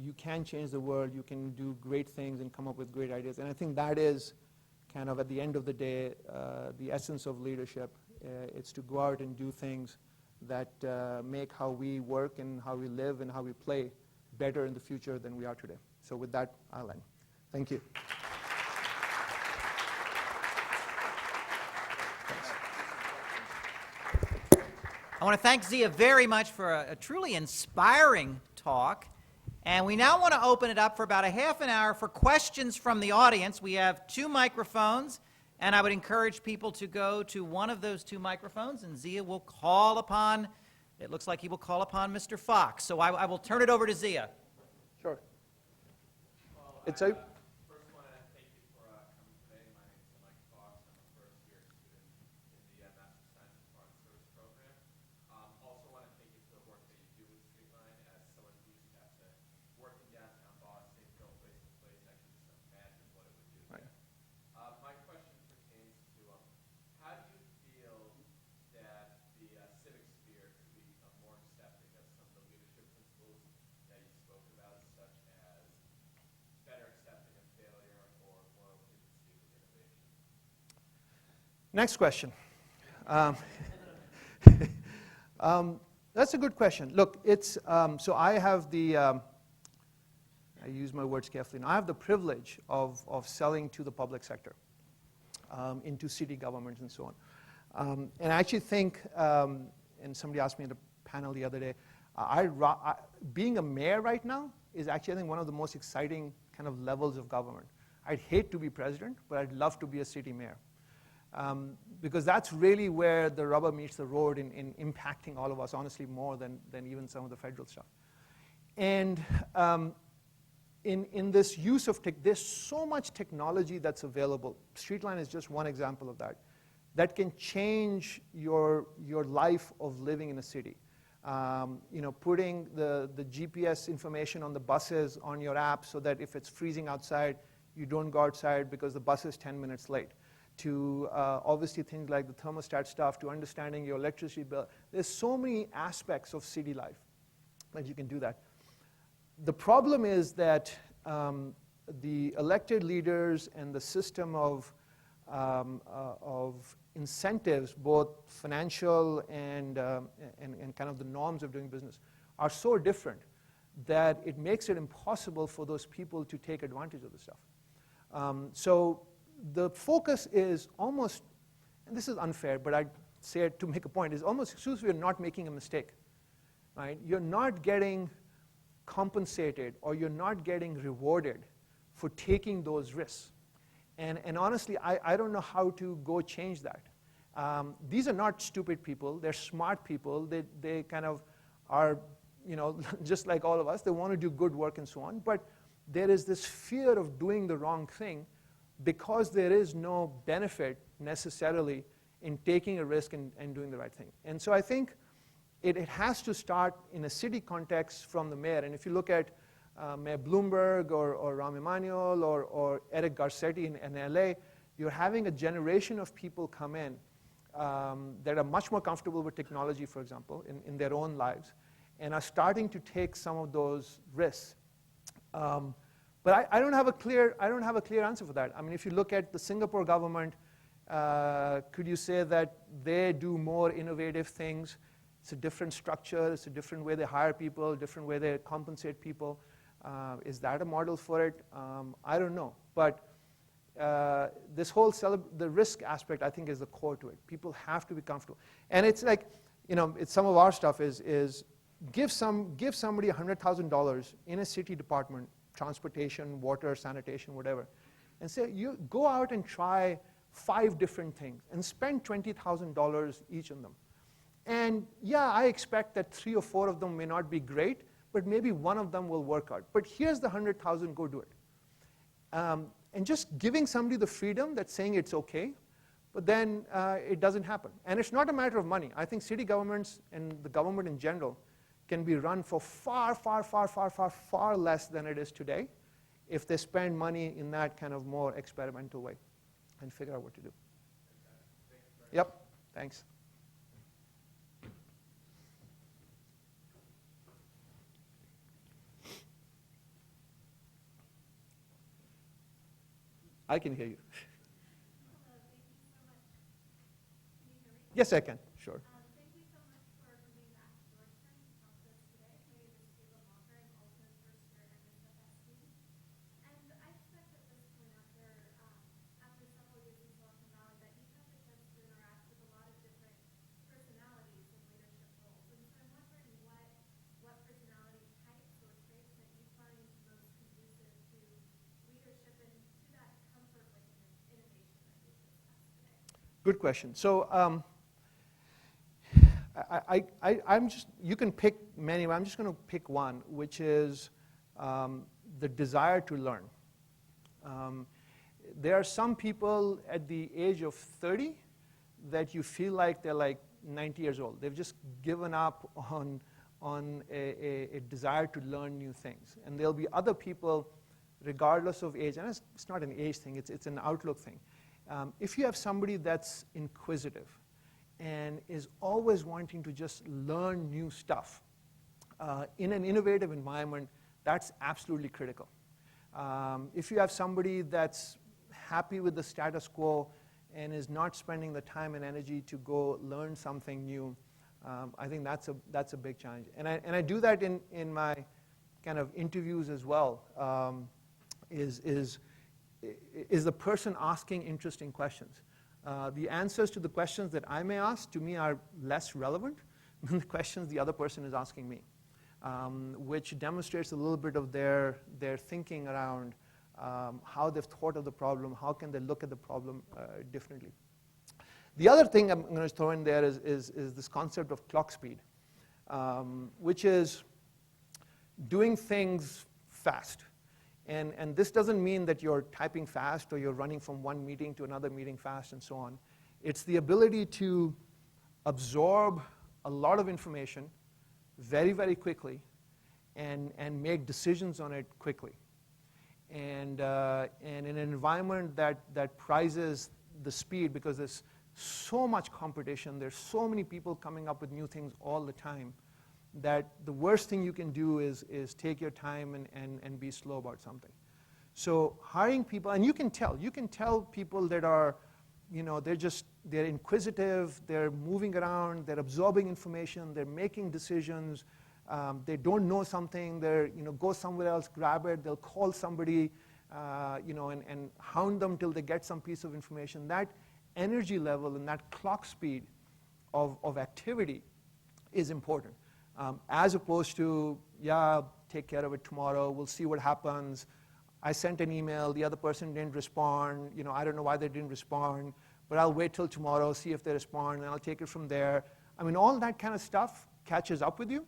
Speaker 2: you can change the world, you can do great things and come up with great ideas. And I think that is kind of, at the end of the day, the essence of leadership. It's to go out and do things that make how we work and how we live and how we play better in the future than we are today. So with that, I'll end. Thank you.
Speaker 1: I want to thank Zia very much for a truly inspiring talk. And we now want to open it up for about a half an hour for questions from the audience. We have 2 microphones, and I would encourage people to go to one of those 2 microphones, and Zia will call upon, it looks like he will call upon Mr. Fox. So I will turn it over to Zia.
Speaker 2: Sure.
Speaker 4: Well,
Speaker 2: it's
Speaker 4: I
Speaker 2: a
Speaker 4: first want to thank you for coming today. My name is Mike Fox. I'm a first-year student in the Master of Science in Foreign Service program. Also want to thank you for the work that you do with Streetline. As someone who used to have to work in downtown Boston, go place to place, I can just imagine what it would do there. My question pertains to how do you feel that the civic sphere could become more accepting of some of the leadership principles that you spoke about, such as better accepting of failure or more open to innovation?
Speaker 2: Next question. That's a good question. Look, it's so I have the I use my words carefully now. I have the privilege of selling to the public sector, into city governments and so And I actually think, and somebody asked me at a panel the other day, being a mayor right now is actually, I think, one of the most exciting kind of levels of government. I'd hate to be president, but I'd love to be a city mayor. Because that's really where the rubber meets the road in impacting all of us, honestly, more than even some of the federal stuff. And in this use of tech, there's so much technology that's available. Streetline is just one example of that. That can change your life of living in a city. Putting the GPS information on the buses on your app so that if it's freezing outside, you don't go outside because the bus is 10 minutes late. To obviously things like the thermostat stuff, to understanding your electricity bill. There's so many aspects of city life that you can do that. The problem is that the elected leaders and the system of incentives, both financial and kind of the norms of doing business, are so different that it makes it impossible for those people to take advantage of the stuff. So the focus is almost, and this is unfair, but I'd say it to make a point, is almost exclusively you're not making a mistake. Right? You're not getting compensated or you're not getting rewarded for taking those risks. And honestly, I don't know how to go change that. These are not stupid people. They're smart people. They kind of are, just like all of us. They want to do good work and so on. But there is this fear of doing the wrong thing because there is no benefit necessarily in taking a risk and doing the right thing. And so I think it has to start in a city context from the mayor. And if you look at Mayor Bloomberg or Rahm Emanuel or Eric Garcetti in LA, you're having a generation of people come in that are much more comfortable with technology, for example, in their own lives, and are starting to take some of those risks. But I don't have a clear answer for that. I mean, if you look at the Singapore government, could you say that they do more innovative things? It's a different structure. It's a different way they hire people, different way they compensate people. Is that a model for it? I don't know. But this whole the risk aspect, I think, is the core to it. People have to be comfortable. And it's like, it's some of our stuff is give somebody $100,000 in a city department, transportation, water, sanitation, whatever, and say, you go out and try 5 different things and spend $20,000 each on them. And yeah, I expect that 3 or 4 of them may not be great, but maybe one of them will work out. But here's the 100,000, go do it. And just giving somebody the freedom that's saying it's okay, but then it doesn't happen. And it's not a matter of money. I think city governments and the government in general can be run for far, far, far, far, far, far less than it is today if they spend money in that kind of more experimental way and figure out what to do. Yep, thanks. I can hear you.
Speaker 5: Hello, thank you so much. Can you hear me?
Speaker 2: Yes, I can, sure.
Speaker 5: Thank you so much for coming back to Georgetown to talk to us today. My name is Kayla Walker. I'm also a first-year MSFS student. And I expect at this point, after several years in Silicon Valley, that you've had the chance to interact with a lot of different personalities in leadership roles. And so I'm wondering what personality types or traits that you find most conducive to leadership and to that comfort with innovation that we've discussed today.
Speaker 2: Good question. So you can pick many, but I'm just going to pick one, which is the desire to learn. There are some people at the age of 30 that you feel like they're like 90 years old. They've just given up on a desire to learn new things. And there'll be other people, regardless of age, and it's not an age thing, it's an outlook thing. If you have somebody that's inquisitive and is always wanting to just learn new stuff in an innovative environment, that's absolutely critical. If you have somebody that's happy with the status quo and is not spending the time and energy to go learn something new, I think that's a big challenge. And I do that in my kind of interviews as well. Is the person asking interesting questions? the answers to the questions that I may ask to me are less relevant than the questions the other person is asking me, which demonstrates a little bit of their thinking around how they've thought of the problem, how can they look at the problem differently. The other thing I'm going to throw in there is this concept of clock speed, which is doing things fast. And this doesn't mean that you're typing fast or you're running from one meeting to another meeting fast and so on. It's the ability to absorb a lot of information very, very quickly and make decisions on it quickly. And in an environment that prizes the speed, because there's so much competition, there's so many people coming up with new things all the time, that the worst thing you can do is take your time and be slow about something. So hiring people, and you can tell people that are, they're inquisitive, they're moving around, they're absorbing information, they're making decisions, they don't know something, they're, go somewhere else, grab it, they'll call somebody, and hound them till they get some piece of information. That energy level and that clock speed of activity is important. As opposed to, yeah, take care of it tomorrow, we'll see what happens. I sent an email, the other person didn't respond, I don't know why they didn't respond, but I'll wait till tomorrow, see if they respond, and I'll take it from there. I mean, all that kind of stuff catches up with you,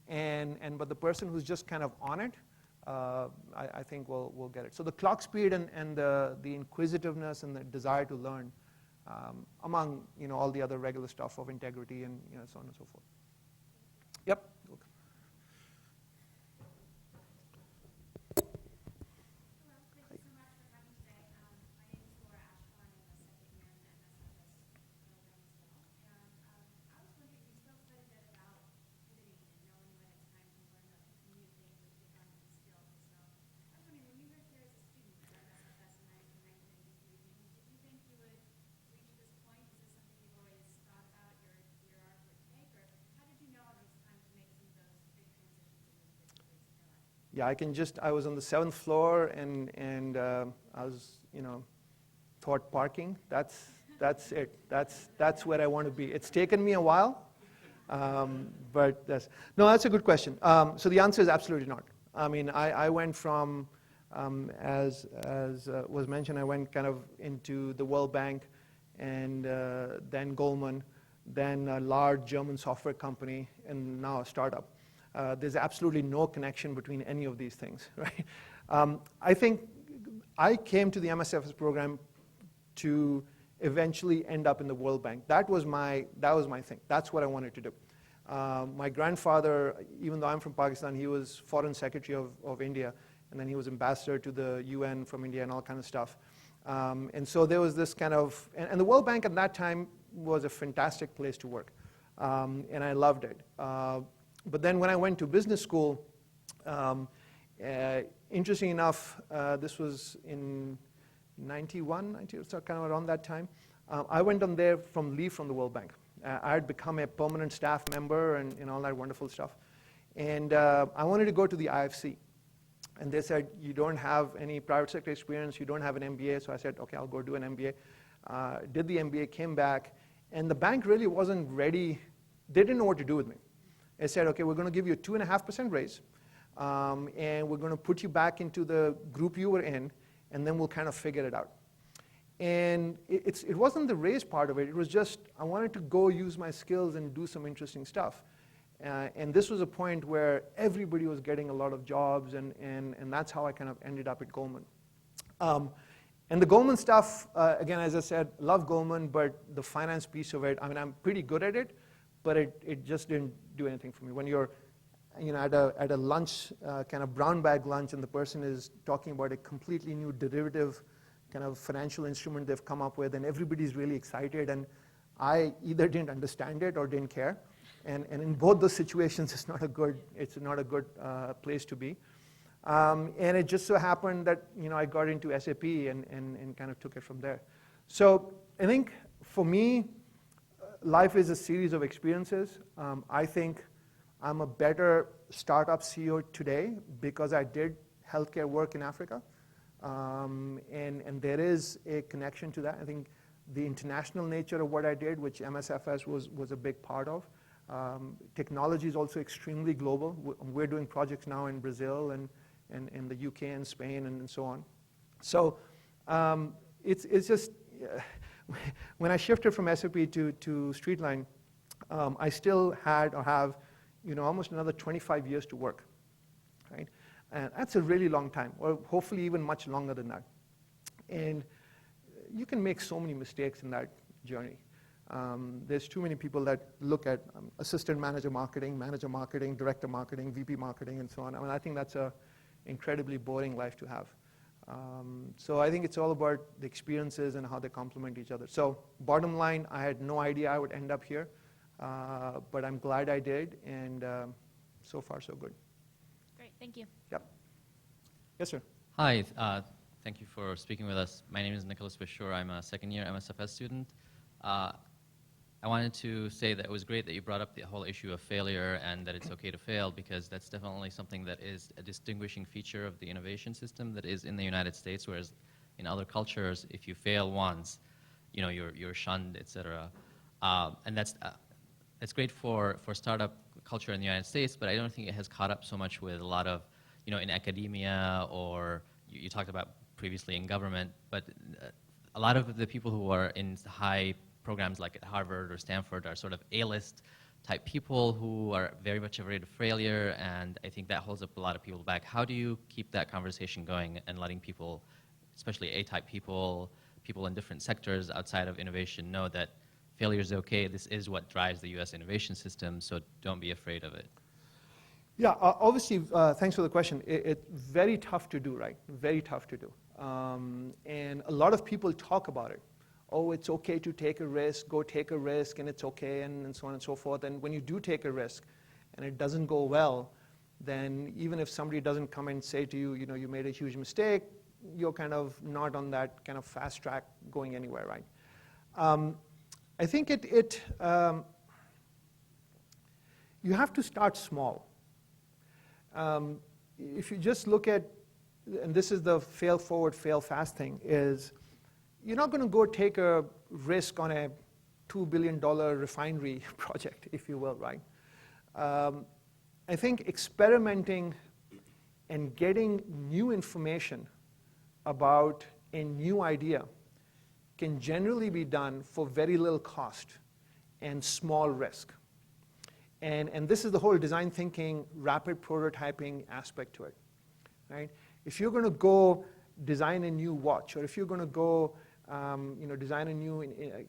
Speaker 2: but the person who's just kind of on it, I think will get it. So the clock speed and the inquisitiveness and the desire to learn, among all the other regular stuff of integrity and so on and so forth. Yep.
Speaker 5: Hello, thank you so much for coming today. My name is Laura Ashburn. I'm a second year in the MSFS program as well. And I was wondering, you spoke quite a bit about pivoting and knowing when it's time to learn new things or pick on new skills. So I was wondering, when you were here as a student at MSFS in 1993, did you think you would reach this point? Is this something you've always thought about, your arc would take? Or how did you know it was time to make some of those big transitions in those big ways in your life?
Speaker 2: Yeah, I was on the 7th floor and I was, thought parking, that's it. That's where I want to be. It's taken me a while, but that's a good question. So the answer is absolutely not. I mean, I went from, as was mentioned, I went kind of into the World Bank and then Goldman, then a large German software company, and now a startup. There's absolutely no connection between any of these things, right? I think I came to the MSFS program to eventually end up in the World Bank. That was my thing. That's what I wanted to do. My grandfather, even though I'm from Pakistan, he was Foreign Secretary of India, and then he was ambassador to the UN from India and all kind of stuff. And so there was this kind of, and the World Bank at that time was a fantastic place to work, and I loved it. But then when I went to business school, interesting enough, this was in 91, 92, so kind of around that time, I went on there from leave from the World Bank. I had become a permanent staff member and all that wonderful stuff. And I wanted to go to the IFC. And they said, you don't have any private sector experience, you don't have an MBA. So I said, okay, I'll go do an MBA. Did the MBA, came back, and the bank really wasn't ready. They didn't know what to do with me. They said, okay, we're going to give you a 2.5% raise, and we're going to put you back into the group you were in, and then we'll kind of figure it out. And it wasn't the raise part of it. It was just I wanted to go use my skills and do some interesting stuff. And this was a point where everybody was getting a lot of jobs, and that's how I kind of ended up at Goldman. And the Goldman stuff, again, as I said, love Goldman, but the finance piece of it, I mean, I'm pretty good at it, but it just didn't do anything for me. When you're at a lunch, kind of brown bag lunch, and the person is talking about a completely new derivative kind of financial instrument they've come up with, and everybody's really excited, and I either didn't understand it or didn't care. And in both those situations, it's not a good place to be. And it just so happened that I got into SAP and kind of took it from there. So I think for me, life is a series of experiences. I think I'm a better startup CEO today because I did healthcare work in Africa. And there is a connection to that. I think the international nature of what I did, which MSFS was a big part of. Technology is also extremely global. We're doing projects now in Brazil and in the UK and Spain and so on. So it's just, when I shifted from SAP to Streetline, I still had or have, almost another 25 years to work, right? And that's a really long time, or hopefully even much longer than that. And you can make so many mistakes in that journey. There's too many people that look at assistant manager marketing, director marketing, VP marketing, and so on. I mean, I think that's an incredibly boring life to have. So I think it's all about the experiences and how they complement each other. So bottom line, I had no idea I would end up here, but I'm glad I did, and so far so good.
Speaker 6: Great, thank you.
Speaker 2: Yep. Yes, sir.
Speaker 7: Hi, thank you for speaking with us. My name is Nicholas Bashur. I'm a second-year MSFS student. I wanted to say that it was great that you brought up the whole issue of failure and that it's okay to fail, because that's definitely something that is a distinguishing feature of the innovation system that is in the United States, whereas in other cultures, if you fail once, you're shunned, etc. And that's great for startup culture in the United States, but I don't think it has caught up so much with a lot of, in academia, or you talked about previously in government, but a lot of the people who are in high programs like at Harvard or Stanford are sort of A-list type people who are very much afraid of failure, and I think that holds up a lot of people back. How do you keep that conversation going and letting people, especially A-type people in different sectors outside of innovation, know that failure is okay, this is what drives the US innovation system, so don't be afraid of it?
Speaker 2: Yeah, obviously, thanks for the question. It's very tough to do, right? Very tough to do. And a lot of people talk about it. Oh, it's okay to take a risk, go take a risk, and it's okay, and so on and so forth. And when you do take a risk and it doesn't go well, then even if somebody doesn't come and say to you, you made a huge mistake, you're kind of not on that kind of fast track going anywhere, right? I think you have to start small. If you just look at, and this is the fail forward, fail fast thing, is you're not going to go take a risk on a $2 billion refinery project, if you will, right? I think experimenting and getting new information about a new idea can generally be done for very little cost and small risk. And this is the whole design thinking, rapid prototyping aspect to it, right? If you're going to go design a new watch, or if you're going to go design a new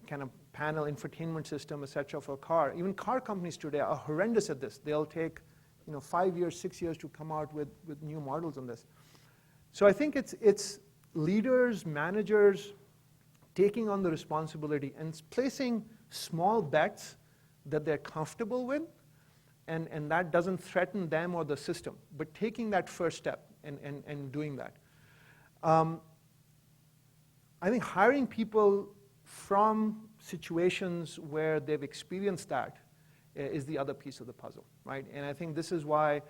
Speaker 2: kind of panel infotainment system, etc., for a car, even car companies today are horrendous at this. They'll take 5 years, 6 years to come out with new models on this. So I think it's leaders, managers taking on the responsibility and placing small bets that they're comfortable with, and that doesn't threaten them or the system, but taking that first step and doing that. I think hiring people from situations where they've experienced that is the other piece of the puzzle, right? And I think this is why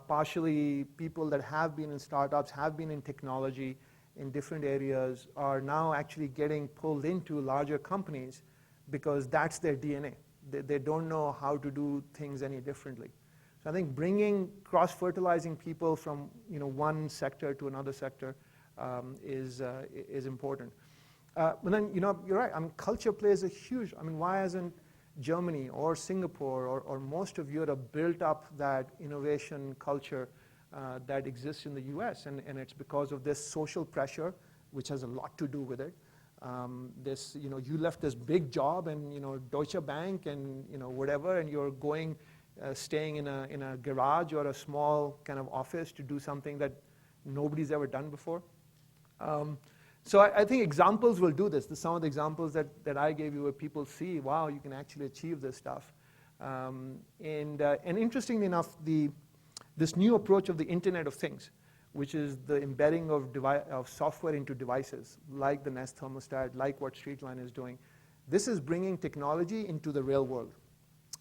Speaker 2: partially people that have been in startups, have been in technology in different areas, are now actually getting pulled into larger companies because that's their DNA. They don't know how to do things any differently. So I think bringing cross-fertilizing people from one sector to another sector is important. But then, you're right. I mean, culture plays a huge. I mean, why hasn't Germany or Singapore or most of Europe built up that innovation culture that exists in the U.S.? And it's because of this social pressure, which has a lot to do with it. You left this big job and Deutsche Bank and whatever, and you're going, staying in a garage or a small kind of office to do something that nobody's ever done before. So I think examples will do this. Some of the examples that I gave you where people see, wow, you can actually achieve this stuff. And interestingly enough, this new approach of the Internet of Things, which is the embedding of software into devices, like the Nest thermostat, like what Streetline is doing, this is bringing technology into the real world.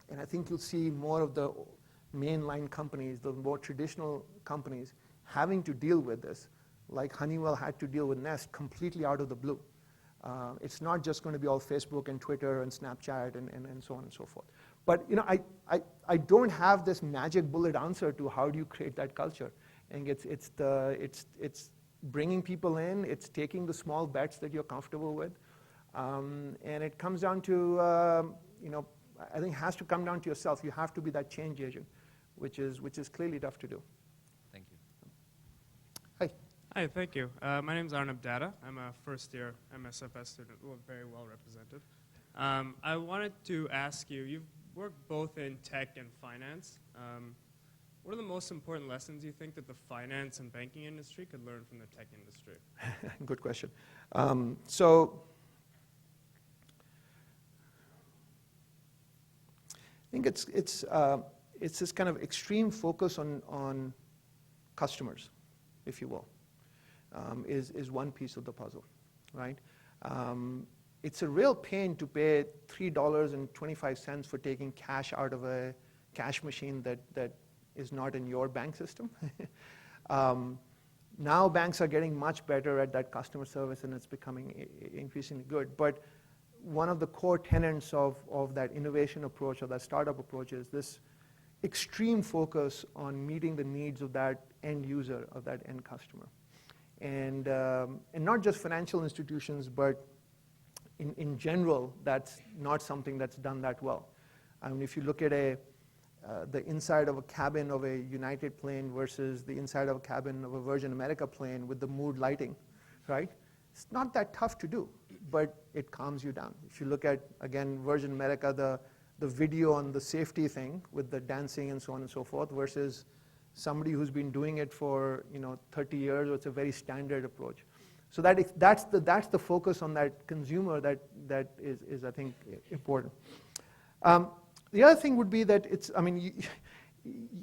Speaker 2: And I think you'll see more of the mainline companies, the more traditional companies, having to deal with this, like Honeywell had to deal with Nest completely out of the blue. It's not just going to be all Facebook and Twitter and Snapchat and so on and so forth. But I don't have this magic bullet answer to how do you create that culture. And it's bringing people in, it's taking the small bets that you're comfortable with, and it comes down to I think it has to come down to yourself. You have to be that change agent, which is clearly tough to do.
Speaker 7: Thank you.
Speaker 2: Hi.
Speaker 6: Hi, thank you. My name is Arnab Datta. I'm a first-year MSFS student, very well represented. I wanted to ask you, you've worked both in tech and finance. What are the most important lessons you think that the finance and banking industry could learn from the tech industry?
Speaker 2: Good question. So I think it's this kind of extreme focus on customers, if you will, is one piece of the puzzle, right? It's a real pain to pay $3.25 for taking cash out of a cash machine that is not in your bank system. Now banks are getting much better at that customer service, and it's becoming increasingly good. But one of the core tenets of that innovation approach or that startup approach is this extreme focus on meeting the needs of that end user, of that end customer. And not just financial institutions, but in general, that's not something that's done that well. I mean, if you look at the inside of a cabin of a United plane versus the inside of a cabin of a Virgin America plane with the mood lighting, right? It's not that tough to do, but it calms you down. If you look at, again, Virgin America, the video on the safety thing with the dancing and so on and so forth versus somebody who's been doing it for 30 years, it's a very standard approach. So that's the focus on that consumer that is I think important. The other thing would be that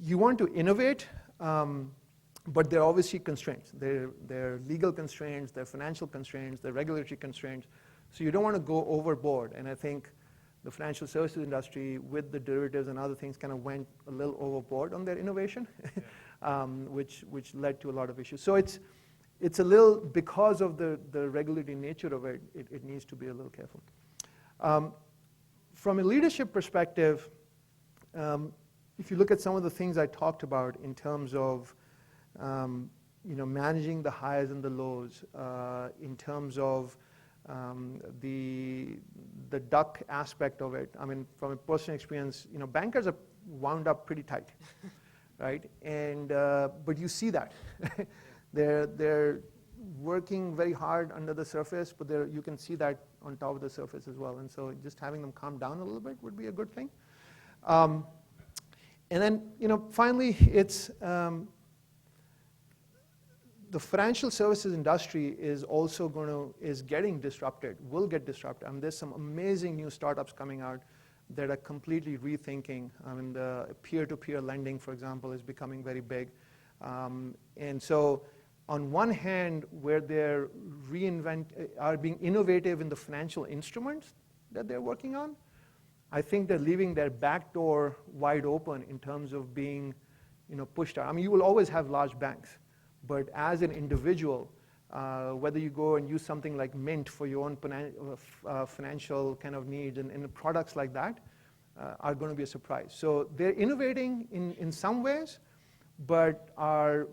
Speaker 2: you want to innovate, but there are obviously constraints. There are legal constraints, there are financial constraints, there are regulatory constraints. So you don't want to go overboard. And I think the financial services industry with the derivatives and other things kind of went a little overboard on their innovation, which led to a lot of issues. So it's a little, because of the regulatory nature of it, it needs to be a little careful. From a leadership perspective, if you look at some of the things I talked about in terms of managing the highs and the lows, in terms of the duck aspect of it. I mean, from a personal experience, bankers are wound up pretty tight, right? And but you see that they're working very hard under the surface, but you can see that on top of the surface as well. And so just having them calm down a little bit would be a good thing. And then finally, it's the financial services industry is also getting disrupted, will get disrupted. I mean, there's some amazing new startups coming out that are completely rethinking. I mean, the peer-to-peer lending, for example, is becoming very big. And so on one hand, where they're are being innovative in the financial instruments that they're working on, I think they're leaving their back door wide open in terms of being pushed out. I mean, you will always have large banks. But as an individual, whether you go and use something like Mint for your own financial kind of needs and products like that are going to be a surprise. So they're innovating in some ways, but are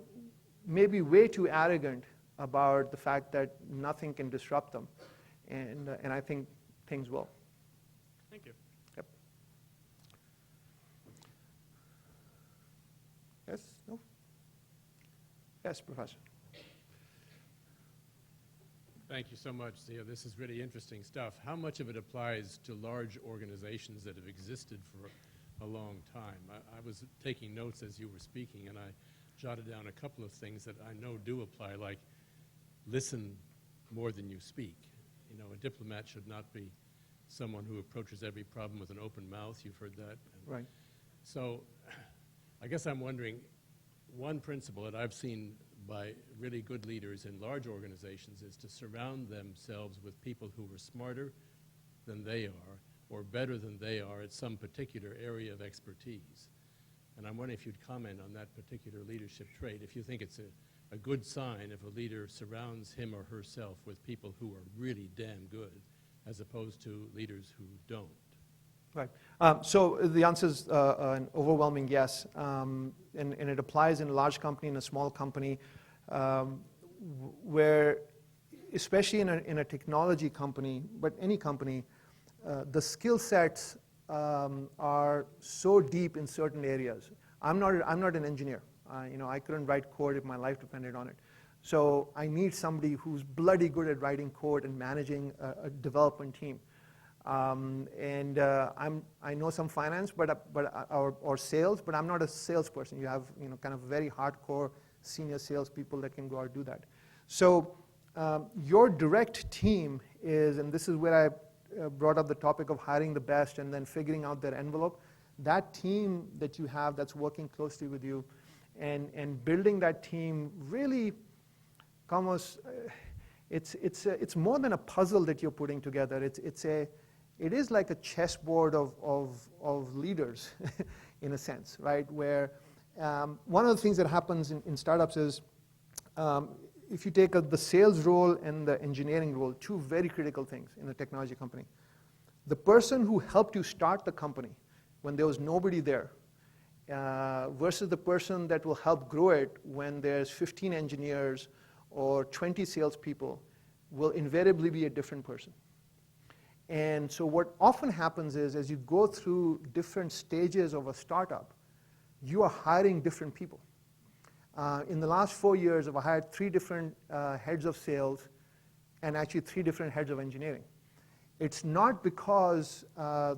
Speaker 2: maybe way too arrogant about the fact that nothing can disrupt them. And I think things will.
Speaker 6: Thank you.
Speaker 2: Yep. Yes? No? Yes, Professor.
Speaker 8: Thank you so much, Zia. This is really interesting stuff. How much of it applies to large organizations that have existed for a long time? I was taking notes as you were speaking, and I jotted down a couple of things that I know do apply, like listen more than you speak. A diplomat should not be someone who approaches every problem with an open mouth. You've heard that.
Speaker 2: Right.
Speaker 8: So I guess I'm wondering, one principle that I've seen by really good leaders in large organizations is to surround themselves with people who are smarter than they are or better than they are at some particular area of expertise. And I'm wondering if you'd comment on that particular leadership trait, if you think it's a good sign if a leader surrounds him or herself with people who are really damn good, as opposed to leaders who don't.
Speaker 2: Right. So the answer is an overwhelming yes, and it applies in a large company, in a small company, where, especially in a technology company, but any company, the skill sets are so deep in certain areas. I'm not an engineer. I couldn't write code if my life depended on it. So I need somebody who's bloody good at writing code and managing a development team. I know some finance, or sales, but I'm not a salesperson. You have kind of very hardcore senior salespeople that can go out and do that. So your direct team is, and this is where I brought up the topic of hiring the best and then figuring out their envelope. That team that you have that's working closely with you, and building that team really almost, it's more than a puzzle that you're putting together. It is like a chessboard of leaders, in a sense, right? Where one of the things that happens in startups is, if you take the sales role and the engineering role, two very critical things in a technology company. The person who helped you start the company when there was nobody there, versus the person that will help grow it when there's 15 engineers or 20 salespeople, will invariably be a different person. And so what often happens is, as you go through different stages of a startup, you are hiring different people. In the last 4 years, I've hired 3 different heads of sales and actually 3 different heads of engineering. It's not because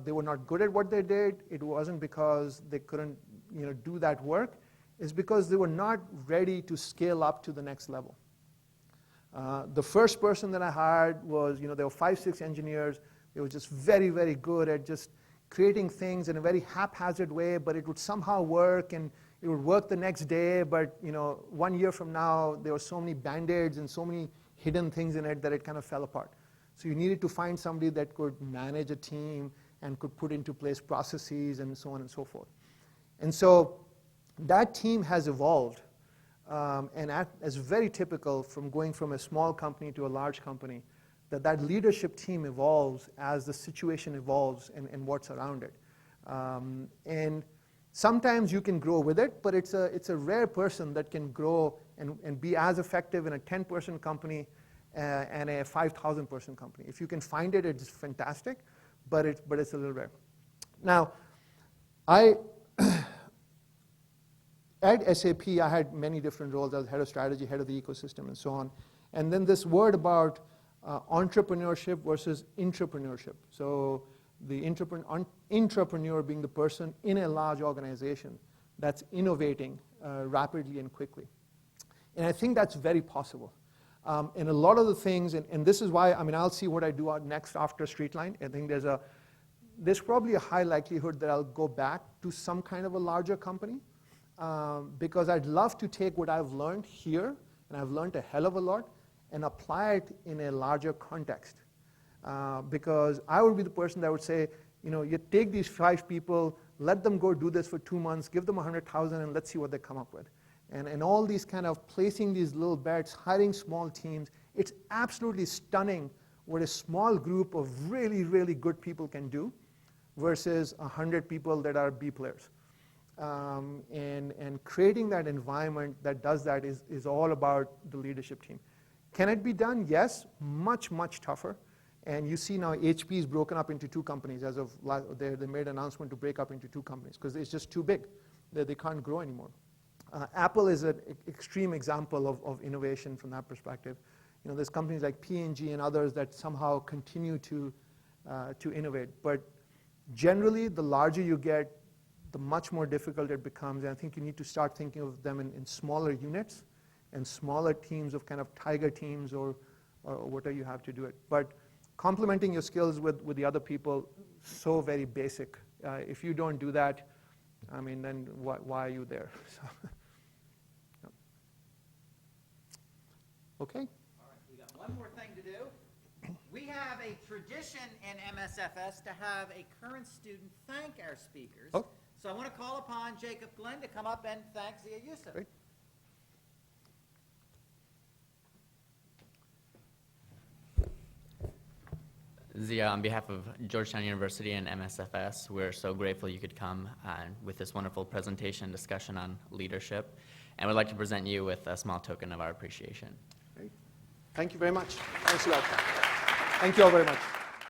Speaker 2: they were not good at what they did. It wasn't because they couldn't do that work. It's because they were not ready to scale up to the next level. The first person that I hired was, there were 5, 6 engineers. They were just very, very good at just creating things in a very haphazard way, but it would somehow work, and it would work the next day, but 1 year from now, there were so many band-aids and so many hidden things in it that it kind of fell apart. So you needed to find somebody that could manage a team and could put into place processes and so on and so forth. And so that team has evolved, and as very typical from going from a small company to a large company, that leadership team evolves as the situation evolves and what's around it. And sometimes you can grow with it, but it's a rare person that can grow and be as effective in a 10-person company and a 5,000-person company. If you can find it, it's fantastic, but it's a little rare. Now, at SAP, I had many different roles. I was head of strategy, head of the ecosystem, and so on. And then this word about entrepreneurship versus intrapreneurship. So the intrapreneur being the person in a large organization that's innovating rapidly and quickly. And I think that's very possible. And a lot of the things, and this is why, I'll see what I do next after Streetline. I think there's probably a high likelihood that I'll go back to some kind of a larger company, because I'd love to take what I've learned here, and I've learned a hell of a lot, and apply it in a larger context. Because I would be the person that would say, you take these 5 people, let them go do this for 2 months, give them 100,000, and let's see what they come up with. And all these kind of placing these little bets, hiring small teams, it's absolutely stunning what a small group of really, really good people can do versus 100 people that are B players. And creating that environment that does that is all about the leadership team. Can it be done? Yes, much, much tougher. And you see now HP is broken up into 2 companies. As of they made an announcement to break up into 2 companies because it's just too big. They can't grow anymore. Apple is an extreme example of innovation from that perspective. There's companies like P&G and others that somehow continue to innovate. But generally, the larger you get, the much more difficult it becomes. And I think you need to start thinking of them in smaller units and smaller teams of kind of tiger teams or whatever you have to do it. But complementing your skills with the other people, so very basic. If you don't do that, then why are you there? So, yeah. Okay.
Speaker 1: All right, we got one more thing to do. We have a tradition in MSFS to have a current student thank our speakers.
Speaker 2: Oh.
Speaker 1: So I want to call upon Jacob Glenn to come up and thank Zia Yusuf.
Speaker 2: Great.
Speaker 9: Zia, on behalf of Georgetown University and MSFS, we're so grateful you could come with this wonderful presentation discussion on leadership, and would like to present you with a small token of our appreciation.
Speaker 2: Great. Thank you very much. Thanks a lot. Thank you all very much.